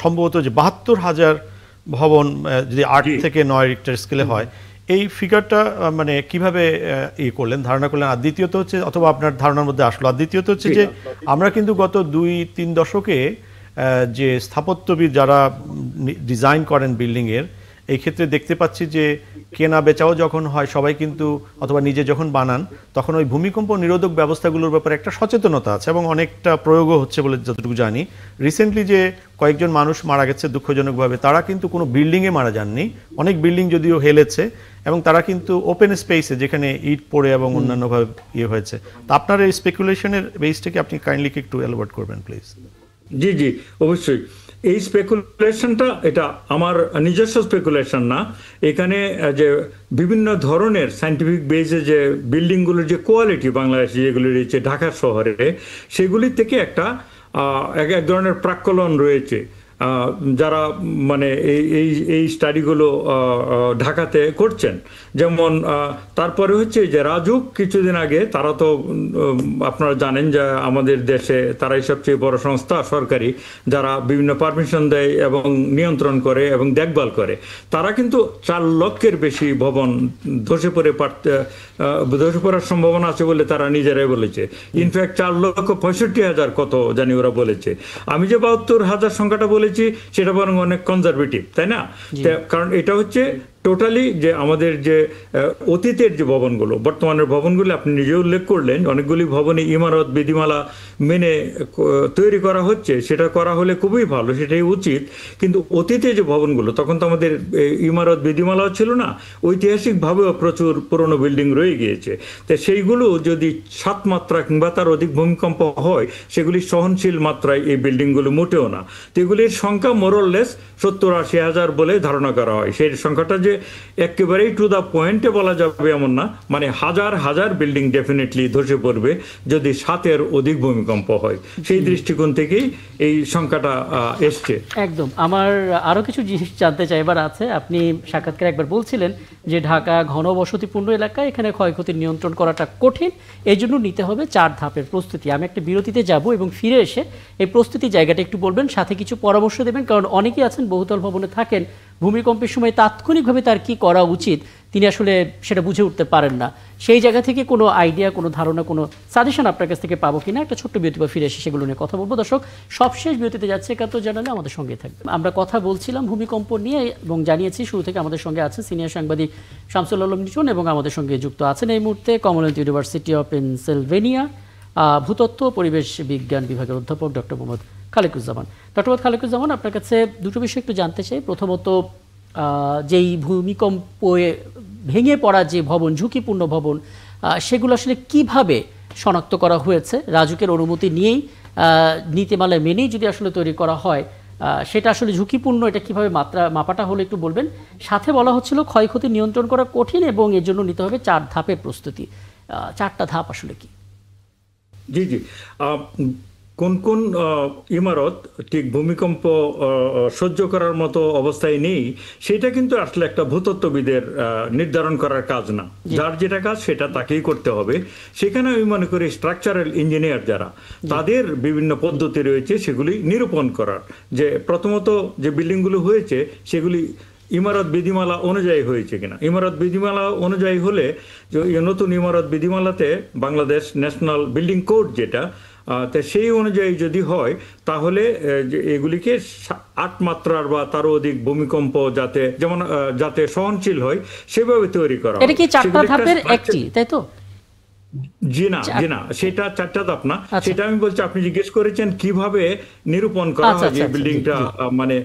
সম্ভবত যে 72,000 ভবন যদি 8 থেকে 9 রিক্টার স্কেলে হয়, এই ফিগারটা মানে কিভাবে করলেন, ধারণা করলেন? আর দ্বিতীয়ত হচ্ছে, অথবা আপনার ধারণার মধ্যে আসলো, আর দ্বিতীয়ত হচ্ছে যে আমরা কিন্তু গত 2-3 দশকে যে স্থাপত্যবিদ যারা ডিজাইন করেন বিল্ডিংয়ের, এই ক্ষেত্রে দেখতে পাচ্ছি যে কেনা বেচাও যখন হয় সবাই কিন্তু, অথবা নিজে যখন বানান, তখন ওই ভূমিকম্প নিরোধক ব্যবস্থাগুলোর ব্যাপারে একটা সচেতনতা আছে এবং অনেকটা প্রয়োগও হচ্ছে বলে যতটুকু জানি। রিসেন্টলি যে কয়েকজন মানুষ মারা গেছে দুঃখজনকভাবে, তারা কিন্তু কোনো বিল্ডিংয়ে মারা যাননি, অনেক বিল্ডিং যদিও হেলেছে, এবং তারা কিন্তু ওপেন স্পেসে যেখানে ইট পড়ে এবং অন্যান্যভাবে হয়েছে। তো আপনার এই স্পেকুলেশনের বেসটাকে আপনি কাইন্ডলি একটু এলাবোরেট করবেন প্লিজ। জি জি, অবশ্যই। এই স্পেকুলেশনটা এটা আমার নিজস্ব স্পেকুলেশন না। এখানে যে বিভিন্ন ধরনের সায়েন্টিফিক বেসে যে বিল্ডিংগুলোর যে কোয়ালিটি বাংলাদেশে যেগুলি রয়েছে ঢাকা শহরে, সেগুলি থেকে একটা এক ধরনের প্রাক্কলন রয়েছে। যারা মানে এই স্টাডিগুলো ঢাকাতে করছেন, যেমন তারপরে হচ্ছে যে রাজুক কিছুদিন আগে, তারা তো আপনারা জানেন যে আমাদের দেশে তারাই সবচেয়ে বড় সংস্থা সরকারি, যারা বিভিন্ন পারমিশন দেয় এবং নিয়ন্ত্রণ করে এবং দেখভাল করে। তারা কিন্তু 4 লক্ষের বেশি ভবন ধসে পড়ার সম্ভাবনা আছে বলে তারা নিজেরাই বলেছে। ইনফ্যাক্ট 4,65,000 কত জানি ওরা বলেছে। আমি যে 72,000 সংখ্যাটা বলেছি সেটা বরং অনেক কনজারভেটিভ, তাই না? কারণ এটা হচ্ছে টোটালি যে আমাদের যে অতীতের যে ভবনগুলো, বর্তমানের ভবনগুলো আপনি নিজে উল্লেখ করলেন, অনেকগুলি ভবনে ইমারত বিধিমালা মেনে তৈরি করা হচ্ছে, সেটা করা হলে খুবই ভালো, সেটাই উচিত। কিন্তু অতীতে যে ভবনগুলো, তখন তো আমাদের ইমারত বিধিমালাও ছিল না, ঐতিহাসিকভাবেও প্রচুর পুরনো বিল্ডিং রয়ে গিয়েছে। তো সেইগুলো যদি 7 মাত্রা কিংবা তার অধিক ভূমিকম্প হয়, সেগুলি সহনশীল মাত্রায় এই বিল্ডিংগুলো মোটেও না। তো এগুলির সংখ্যা মোরললেস 70-80 হাজার বলে ধারণা করা হয়। সেই সংখ্যাটা যে একেবারেই টু দা পয়েন্টে বলা যাবে এমন না, মানে হাজার হাজার বিল্ডিং ডেফিনেটলি ধসে পড়বে যদি 7-এর অধিক ভূমিকম্প হয়। সেই দৃষ্টিকোণ থেকেই এই সংখ্যাটা এসছে। একদম। আমার আরো কিছু জিনিস জানতে চাইবার আছে। আপনি সাক্ষাৎকারে একবার বলছিলেন যে ঢাকা ঘনবসতিপূর্ণ এলাকা, এখানে ক্ষয়ক্ষতি নিয়ন্ত্রণ করাটা কঠিন, এই জন্য নিতে হবে 4 ধাপের প্রস্তুতি। আমি একটা বিরতিতে যাব এবং ফিরে এসে এই প্রস্তুতি জায়গাটা একটু বলবেন, সাথে কিছু পরামর্শ দেবেন। কারণ অনেকেই আছেন বহুতল ভবনে থাকেন, ভূমিকম্পের সময় তাৎক্ষণিকভাবে তার কি করা উচিত তিনি আসলে সেটা বুঝে উঠতে পারেন না। সেই জায়গা থেকে কোনো আইডিয়া, কোনো ধারণা, কোনো সাজেশন আপনার কাছ থেকে পাবো কিনা, একটা ছোট্ট বিরতি বা ফিরে এসে সেগুলো নিয়ে কথা বলবো। দর্শক, সবশেষ বিরতিতে যাচ্ছে 71 জানালে আমাদের সঙ্গে থাকবে। আমরা কথা বলছিলাম ভূমিকম্প নিয়ে এবং জানিয়েছি শুরু থেকে আমাদের সঙ্গে আছেন সিনিয়র সাংবাদিক শামসুল আলম লিটন, এবং আমাদের সঙ্গে যুক্ত আছেন এই মুহূর্তে কমনওয়েলথ ইউনিভার্সিটি অফ পেনসিলভেনিয়া ভূতত্ত্ব পরিবেশ বিজ্ঞান বিভাগের অধ্যাপক ডক্টর মোহাম্মদ খালেকুজ্জামান। ডক্টর মোহাম্মদ খালেকুজ্জামান, আপনার কাছে দুটো বিষয় একটু জানতে চাই। প্রথমত, যেই ভূমিকম্পে ভেঙে পড়া যে ভবন, ঝুঁকিপূর্ণ ভবন, সেগুলো আসলে কিভাবে শনাক্ত করা হয়েছে? রাজুকের অনুমতি নিয়েই, নীতিমালায় মেনেই যদি আসলে তৈরি করা হয়, সেটা আসলে ঝুঁকিপূর্ণ, এটা কিভাবে মাপাটা হলো একটু বলবেন। সাথে বলা হচ্ছিল ক্ষয়ক্ষতি নিয়ন্ত্রণ করা কঠিন এবং এর জন্য নিতে হবে 4 ধাপের প্রস্তুতি। 4টা ধাপ আসলে কি? জি জি, কোন কোন ইমারত ঠিক ভূমিকম্প সহ্য করার মতো অবস্থায় নেই, সেটা কিন্তু আসলে একটা ভূতত্ত্ববিদের নির্ধারণ করার কাজ না। যার যেটা কাজ সেটা তাকেই করতে হবে। সেখানে আমি মনে করি স্ট্রাকচারাল ইঞ্জিনিয়ার যারা, তাদের বিভিন্ন পদ্ধতি রয়েছে সেগুলি নিরূপণ করার। যে প্রথমত যে বিল্ডিংগুলো হয়েছে সেগুলি ইমারত বিধিমালা অনুযায়ী হয়েছে কিনা। ইমারত বিধিমালা অনুযায়ী হলে, নতুন ইমারত বিধিমালাতে বাংলাদেশ ন্যাশনাল বিল্ডিং কোড যেটা, তো সেই অনুযায়ী যদি হয় তাহলে এগুলিকে 8 মাত্রার বা তারও অধিক ভূমিকম্প যাতে সহনশীল হয় সেভাবে তৈরি করা। এটা কি 4টা ধাপের একটি, তাই তো? জি না সেটা 4টা ধাপ না, সেটা আমি বলছি আপনি জিজ্ঞেস করেছেন কিভাবে নিরূপণ করা হয় যে বিল্ডিংটা মানে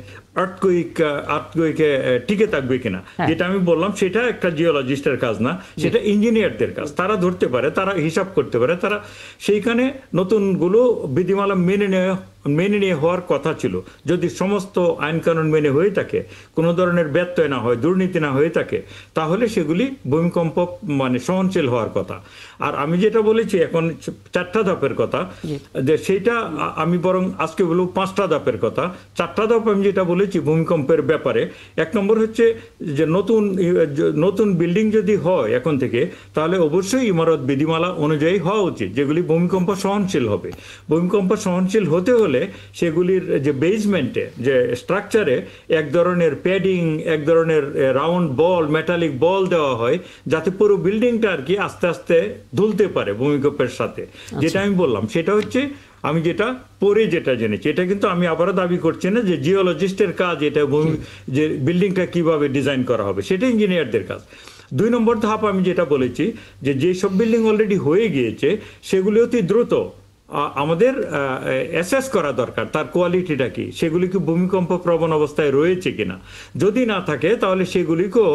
আর্থকুইকে টিকে থাকবে কিনা, যেটা আমি বললাম সেটা একটা জিওলজিস্টের কাজ না, সেটা ইঞ্জিনিয়ারদের কাজ। তারা ধরতে পারে, তারা হিসাব করতে পারে, তারা সেইখানে নতুনগুলো বিধিমালা মেনে নিয়ে হওয়ার কথা ছিল। যদি সমস্ত আইন কানুন মেনে হয়ে থাকে, কোনো ধরনের ব্যত্যয় না হয়, দুর্নীতি না হয়ে থাকে, তাহলে সেগুলি ভূমিকম্প মানে সহনশীল হওয়ার কথা। আর আমি যেটা বলেছি এখন 4টা ধাপের কথা, যে সেইটা আমি বরং আজকে বলবো 5টা ধাপের কথা। 4টা ধাপ আমি যেটা বলেছি ভূমিকম্পের ব্যাপারে, 1 নম্বর হচ্ছে যে নতুন বিল্ডিং যদি হয় এখন থেকে, তাহলে অবশ্যই ইমারত বিধিমালা অনুযায়ী হওয়া উচিত, যেগুলি ভূমিকম্প সহনশীল হবে। ভূমিকম্প সহনশীল হতে হলে সেগুলির যে বেসমেন্টে যে স্ট্রাকচারে এক ধরনের প্যাডিং, এক ধরনের রাউন্ড বল, মেটালিক বল দেওয়া হয়, যাতে পুরো বিল্ডিংটা আর কি আস্তে আস্তে দুলতে পারে ভূমিকম্পের সাথে। যেটা আমি বললাম সেটা হচ্ছে আমি যেটা পরে যেটা জেনেছি, এটা কিন্তু আমি আবারও দাবি করছি না যে জিওলজিস্টের কাজ এটা, যে বিল্ডিংটা কিভাবে ডিজাইন করা হবে সেটা ইঞ্জিনিয়ারদের কাজ। 2 নম্বর ধাপ আমি যেটা বলেছি যে যেসব বিল্ডিং অলরেডি হয়ে গিয়েছে সেগুলি অতি দ্রুত আমাদের অ্যাসেস করা দরকার, তার কোয়ালিটিটা কি, সেগুলি কি ভূমিকম্প প্রবণ অবস্থায় রয়েছে কিনা। যদি না থাকে তাহলে সেগুলিকেও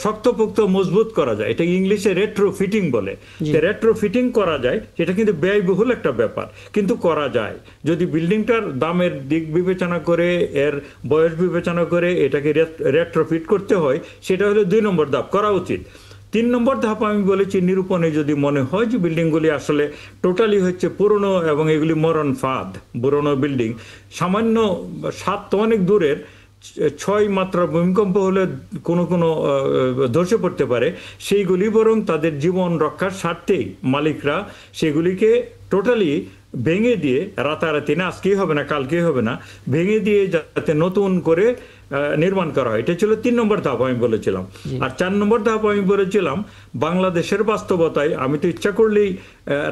শক্তপোক্ত মজবুত করা যায়, এটা ইংলিশে রেট্রো ফিটিং বলে। রেট্রো ফিটিং করা যায়, সেটা কিন্তু ব্যয়বহুল একটা ব্যাপার, কিন্তু করা যায় যদি বিল্ডিংটার দামের দিক বিবেচনা করে, এর বয়স বিবেচনা করে এটাকে রেট্রোফিট করতে হয়, সেটা হলো 2 নম্বর ধাপ, করা উচিত। 3 নম্বর ধাপ আমি বলেছি নিরূপণে যদি মনে হয় যে বিল্ডিংগুলি আসলে টোটালি হচ্ছে পুরনো এবং এগুলি মরণ ফাঁদ, পুরনো বিল্ডিং, সামান্য 7 তো অনেক দূরের, 6 মাত্রা ভূমিকম্প হলে কোনো ধসে পড়তে পারে, সেইগুলি বরং তাদের জীবন রক্ষার স্বার্থেই মালিকরা সেগুলিকে টোটালি ভেঙে দিয়ে, রাতারাতি না, আজকেই হবে না কালকেই হবে না, ভেঙে দিয়ে যাতে নতুন করে নির্মাণ করা হয়। এটা ছিল 3 নম্বর ধাপ আমি বলেছিলাম। আর 4 নম্বর ধাপ আমি বলেছিলাম বাংলাদেশের বাস্তবতায় আমি তো ইচ্ছা করলেই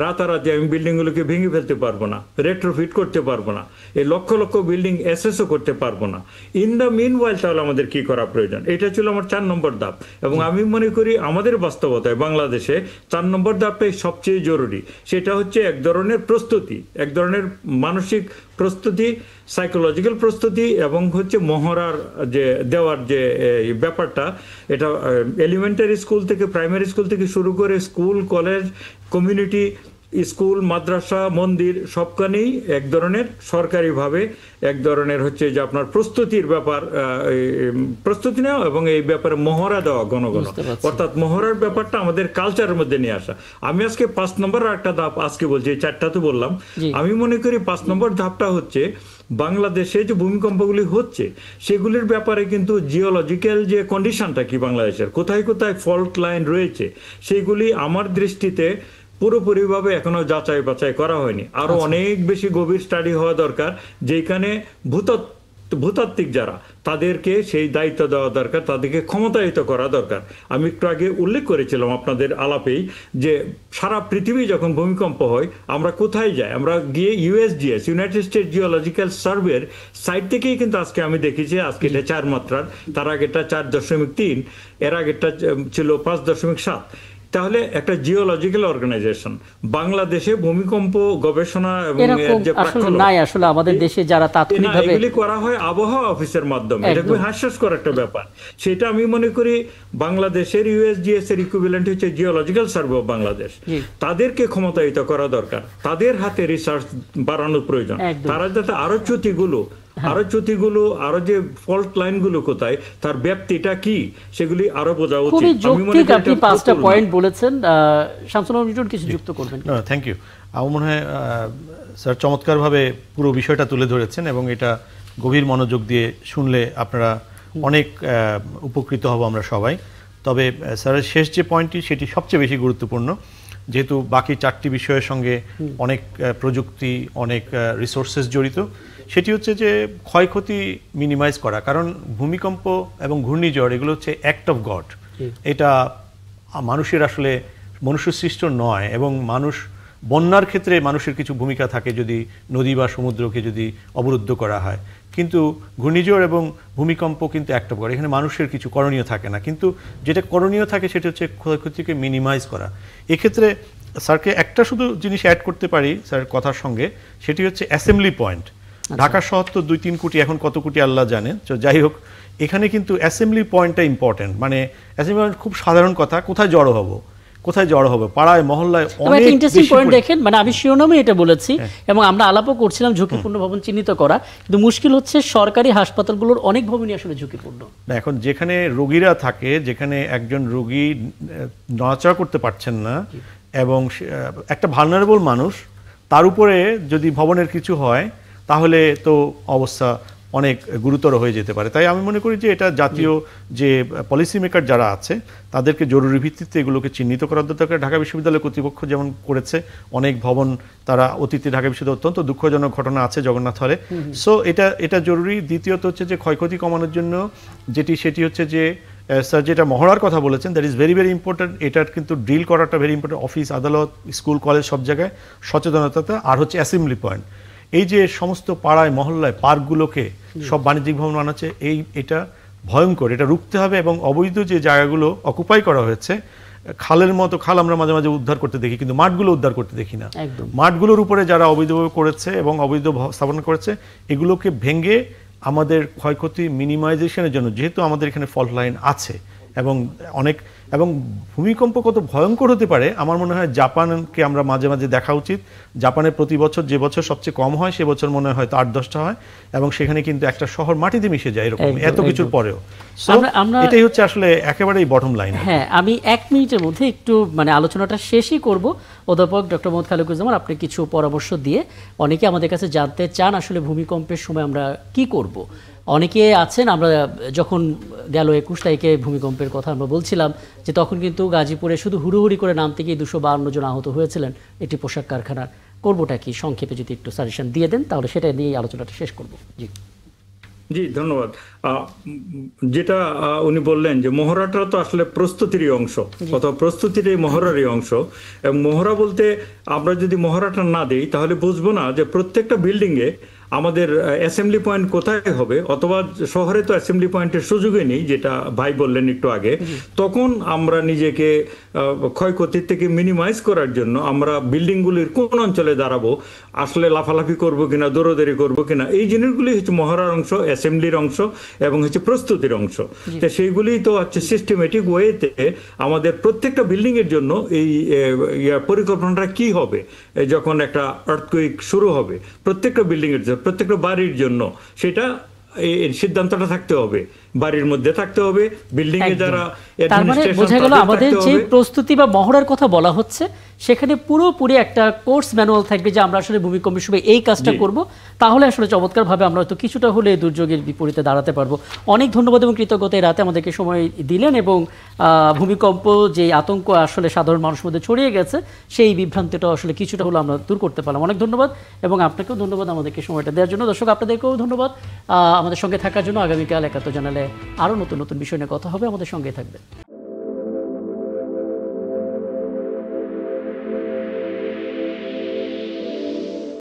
রাতারাতি আমি বিল্ডিংগুলোকে ভেঙে ফেলতে পারবো না, রেট্রোফিট করতে পারবো না, এই লক্ষ লক্ষ বিল্ডিং অ্যাসেসও করতে পারবো না। ইন দ্য মিন ওয়াইল তাহলে আমাদের কি করা প্রয়োজন, এটা ছিল আমার 4 নম্বর ধাপ। এবং আমি মনে করি আমাদের বাস্তবতায় বাংলাদেশে 4 নম্বর ধাপটাই সবচেয়ে জরুরি। সেটা হচ্ছে এক ধরনের প্রস্তুতি, এক ধরনের মানসিক প্রস্তুতি, সাইকোলজিক্যাল প্রস্তুতি, এবং হচ্ছে মহড়ার যে দেওয়ার যে ব্যাপারটা, এটা এলিমেন্টারি স্কুল থেকে, প্রাইমারি স্কুল থেকে শুরু করে স্কুল, কলেজ, কমিউনিটি স্কুল, মাদ্রাসা, মন্দির সবখানেই এক ধরনের সরকারিভাবে এক ধরনের হচ্ছে যে আপনার প্রস্তুতির ব্যাপার, প্রস্তুতি নেওয়া এবং এই ব্যাপারে মহড়া দেওয়া ঘন ঘন, অর্থাৎ মহড়ার ব্যাপারটা আমাদের কালচারের মধ্যে নিয়ে আসা। আমি আজকে 5 নম্বর একটা ধাপ আজকে বলছি, 4টা তো বললাম। আমি মনে করি 5 নম্বর ধাপটা হচ্ছে বাংলাদেশে যে ভূমিকম্পগুলি হচ্ছে সেগুলির ব্যাপারে কিন্তু জিওলজিক্যাল যে কন্ডিশনটা কি বাংলাদেশের, কোথায় কোথায় ফল্ট লাইন রয়েছে, সেগুলি আমার দৃষ্টিতে পুরোপুরিভাবে এখনো যাচাই বাছাই করা হয়নি। আরো অনেক বেশি গভীর স্টাডি হওয়া দরকার, যেখানে ভূতাত্ত্বিক যারা, তাদেরকে সেই দায়িত্ব দেওয়া দরকার, তাদেরকে ক্ষমতায়িত করা দরকার। আমি একটু আগে উল্লেখ করেছিলাম আপনাদের আলাপেই যে সারা পৃথিবী যখন ভূমিকম্প হয় আমরা কোথায় যাই, আমরা গিয়ে ইউএসজিএস, ইউনাইটেড স্টেট জিওলজিক্যাল সার্ভের সাইট থেকেই কিন্তু আজকে আমি দেখেছি, আজকে এটা 4 মাত্রার, তার আগেটা 4.3, এর আগেরটা ছিল 5.7। তাহলে একটা জিওলজিক্যাল অর্গানাইজেশন বাংলাদেশে ভূমিকম্প গবেষণা এবং যে নাই আসলে আমাদের দেশে যারা তাৎক্ষণিকভাবে এগুলি করা হয় আবহাওয়া অফিসের মাধ্যমে, এটা খুবই হাস্যস্কর একটা ব্যাপার। সেটা আমি মনে করি বাংলাদেশের ইউএসজিএস এর ইকুইভ্যালেন্ট হচ্ছে জিওলজিক্যাল সার্ভে অফ বাংলাদেশ, তাদেরকে ক্ষমতায়িত করা দরকার, তাদের হাতে রিসার্চ বাড়ানোর প্রয়োজন, তারা যাতে আরো চ্যুতিগুলো, আরো যে ফল্ট লাইনগুলো কোথায়, তার ব্যাপ্তিটা কি, সেগুলি আরো বোঝা উচিত। আমি মনে করি আপনি 5টা পয়েন্ট বলেছেন, শামসুল আলম লিটন কিছু যুক্ত করবেন? Thank you. আমার মনে হয় স্যার চমৎকারভাবে পুরো বিষয়টা তুলে ধরেছেন, এবং এটা গভীর মনোযোগ দিয়ে শুনলে আপনারা অনেক উপকৃত হব আমরা সবাই। তবে স্যারের শেষ যে পয়েন্টটি সেটি সবচেয়ে বেশি গুরুত্বপূর্ণ, যেহেতু বাকি 4টি বিষয়ের সঙ্গে অনেক প্রযুক্তি, অনেক রিসোর্সেস জড়িত। সেটি হচ্ছে যে ক্ষয়ক্ষতি মিনিমাইজ করা, কারণ ভূমিকম্প এবং ঘূর্ণিঝড় এগুলো হচ্ছে অ্যাক্ট অফ গড, এটা মানুষের আসলে মনুষ্য সৃষ্ট নয়, এবং মানুষ বন্যার ক্ষেত্রে মানুষের কিছু ভূমিকা থাকে যদি নদী বা সমুদ্রকে যদি অবরুদ্ধ করা হয়, কিন্তু ঘূর্ণিঝড় এবং ভূমিকম্প কিন্তু একটা প্রকার, এখানে মানুষের কিছু করণীয় থাকে না, কিন্তু যেটা করণীয় থাকে সেটা হচ্ছে ক্ষয়ক্ষতিকে মিনিমাইজ করা। এক্ষেত্রে স্যারকে একটা শুধু জিনিস অ্যাড করতে পারি স্যার কথার সঙ্গে, সেটি হচ্ছে অ্যাসেম্বলি পয়েন্ট। ঢাকা শহর তো 2-3 কোটি, এখন কত কোটি আল্লাহ জানেন, তো যাই হোক এখানে কিন্তু অ্যাসেম্বলি পয়েন্টটা ইম্পর্টেন্ট। মানে অ্যাসেম্বলি পয়েন্ট খুব সাধারণ কথা, কোথায় জড়ো হবে, পাড়ায় মহল্লায় অনেক ইন্টারেস্টিং পয়েন্ট দেখেন, মানে আমি শিরোনামে এটা বলেছি এবং আমরা আলাপও করছিলাম ঝুঁকিপূর্ণ ভবন চিহ্নিত করা, কিন্তু মুশকিল হচ্ছে সরকারি হাসপাতালগুলোর অনেক ভবনই আসলে ঝুঁকিপূর্ণ। এখন যেখানে রোগীরা থাকে, যেখানে একজন রোগী নড়াচড়া করতে পারছেন না এবং একটা ভালনারেবল মানুষ, তার উপরে যদি ভবনের কিছু হয় তাহলে তো অবস্থা অনেক গুরুতর হয়ে যেতে পারে। তাই আমি মনে করি যে এটা জাতীয় যে পলিসি মেকার যারা আছে তাদেরকে জরুরি ভিত্তিতে এগুলোকে চিহ্নিত করার দরকার। ঢাকা বিশ্ববিদ্যালয় কর্তৃপক্ষ যেমন করেছে, অনেক ভবন তারা অতীতে ঢাকা বিশ্ববিদ্যালয় অত্যন্ত দুঃখজনক ঘটনা আছে জগন্নাথ হলে, সো এটা জরুরি। দ্বিতীয়ত হচ্ছে যে ক্ষয়ক্ষতি কমানোর জন্য সেটি হচ্ছে যে স্যার যেটা মহড়ার কথা বলেছেন, that is very very important. এটার কিন্তু ড্রিল করাটা ভেরি ইম্পর্টেন্ট, অফিস আদালত স্কুল কলেজ সব জায়গায় সচেতনতা। আর হচ্ছে অ্যাসেম্বলি পয়েন্ট, এই যে সমস্ত পাড়ায় মহল্লায় পার্কগুলোকে সব বাণিজ্যিক ভবন বানাচ্ছে, এটা ভয়ঙ্কর, এটা রুখতে হবে। এবং অবৈধ যে জায়গাগুলো অকুপাই করা হয়েছে, খালের মতো খাল আমরা মাঝে মাঝে উদ্ধার করতে দেখি, কিন্তু মাঠগুলো উদ্ধার করতে দেখি না। মাঠগুলোর উপরে যারা অবৈধভাবে করেছে এবং অবৈধ স্থাপন করেছে, এগুলোকে ভেঙে আমাদের ক্ষয়ক্ষতি মিনিমাইজেশনের জন্য, যেহেতু আমাদের এখানে ফল্ট লাইন আছে এবং ভূমিকম্প কত ভয়ঙ্কর হতে পারে, আমার মনে হয় জাপানকে আমরা মাঝে মাঝে দেখা উচিত। জাপানে প্রতি বছর যে বছর সবচেয়ে কম হয় সে বছর মনে হয় হয়তো 8-10টা হয়, এবং সেখানে কিন্তু একটা শহর মাটিতে মিশে যায় এরকম এত কিছুর পরেও। এটাই হচ্ছে আসলে একেবারেই বটম লাইন। হ্যাঁ, আমি 1 মিনিটের মধ্যে একটু মানে আলোচনাটা শেষই করব। অধ্যাপক ডক্টর মোহাম্মদ খালেকুজ্জামান, আপনি কিছু পরামর্শ দিয়ে, অনেকে আমাদের কাছে জানতে চান আসলে ভূমিকম্পের সময় আমরা কি করব। অনেকে আছেন, আমরা যখন গেল 21 তারিখে ভূমিকম্পের কথা আমরা বলছিলাম যে তখন কিন্তু গাজীপুরে শুধু হুড়োহুড়ি করে নামতে গিয়ে 252 জন আহত হয়েছিলেন একটি পোশাক কারখানার। করবোটা কি, সংক্ষেপে যদি একটু সাজেশন দিয়ে দেন তাহলে সেটা নিয়ে আলোচনাটা শেষ করব। জি ধন্যবাদ। যেটা উনি বললেন যে মহড়াটা তো আসলে প্রস্তুতিরই অংশ, অথবা প্রস্তুতির এই মহড়ারই অংশ। এবং মহড়া বলতে আমরা যদি মহড়াটা না দিই তাহলে বুঝবো না যে প্রত্যেকটা বিল্ডিংয়ে আমাদের অ্যাসেম্বলি পয়েন্ট কোথায় হবে, অথবা শহরে তো অ্যাসেম্বলি পয়েন্টের সুযোগই নেই, যেটা ভাই বললেন একটু আগে। তখন আমরা নিজেকে ক্ষয়ক্ষতির থেকে মিনিমাইজ করার জন্য আমরা বিল্ডিংগুলির কোন অঞ্চলে দাঁড়াবো, আসলে লাফালাফি করবো কিনা, দৌড়াদৌড়ি করবো কিনা, এই জিনিসগুলি হচ্ছে মহড়ার অংশ, অ্যাসেম্বলির অংশ এবং হচ্ছে প্রস্তুতির অংশ। তো সেইগুলি তো হচ্ছে সিস্টেমেটিক ওয়েতে আমাদের প্রত্যেকটা বিল্ডিং এর জন্য এই পরিকল্পনাটা কি হবে যখন একটা আর্থকুইক শুরু হবে, প্রত্যেকটা বিল্ডিং এর জন্য, প্রত্যেকটা বাড়ির জন্য, সেটা এই সিদ্ধান্তটা থাকতে হবে, বাড়ির মধ্যে থাকতে হবে, বিল্ডিং এ যারা তার মানে বোঝা গেল আমাদের যে প্রস্তুতি বা মহড়ার কথা বলা হচ্ছে সেখানে পুরোপুরি একটা কোর্স ম্যানুয়াল থাকবে যে আমরা আসলে ভূমিকম্পের সময় এই কাজটা করব, তাহলে আসলে চমৎকারভাবে আমরা হয়তো কিছুটা হলে দুর্যোগের বিপরীতে দাঁড়াতে পারবো। অনেক ধন্যবাদ এবং কৃতজ্ঞতা এই রাতে আমাদেরকে সময় দিলেন, এবং ভূমিকম্প যে আতঙ্ক আসলে সাধারণ মানুষের মধ্যে ছড়িয়ে গেছে সেই বিভ্রান্তিটা আসলে কিছুটা হলো আমরা দূর করতে পারলাম। অনেক ধন্যবাদ, এবং আপনাকেও ধন্যবাদ আমাদেরকে সময়টা দেওয়ার জন্য। দর্শক আপনাদেরকেও ধন্যবাদ আমাদের সঙ্গে থাকার জন্য। আগামীকাল 71 জানালে আরও নতুন নতুন বিষয় নিয়ে কথা হবে, আমাদের সঙ্গে থাকবেন।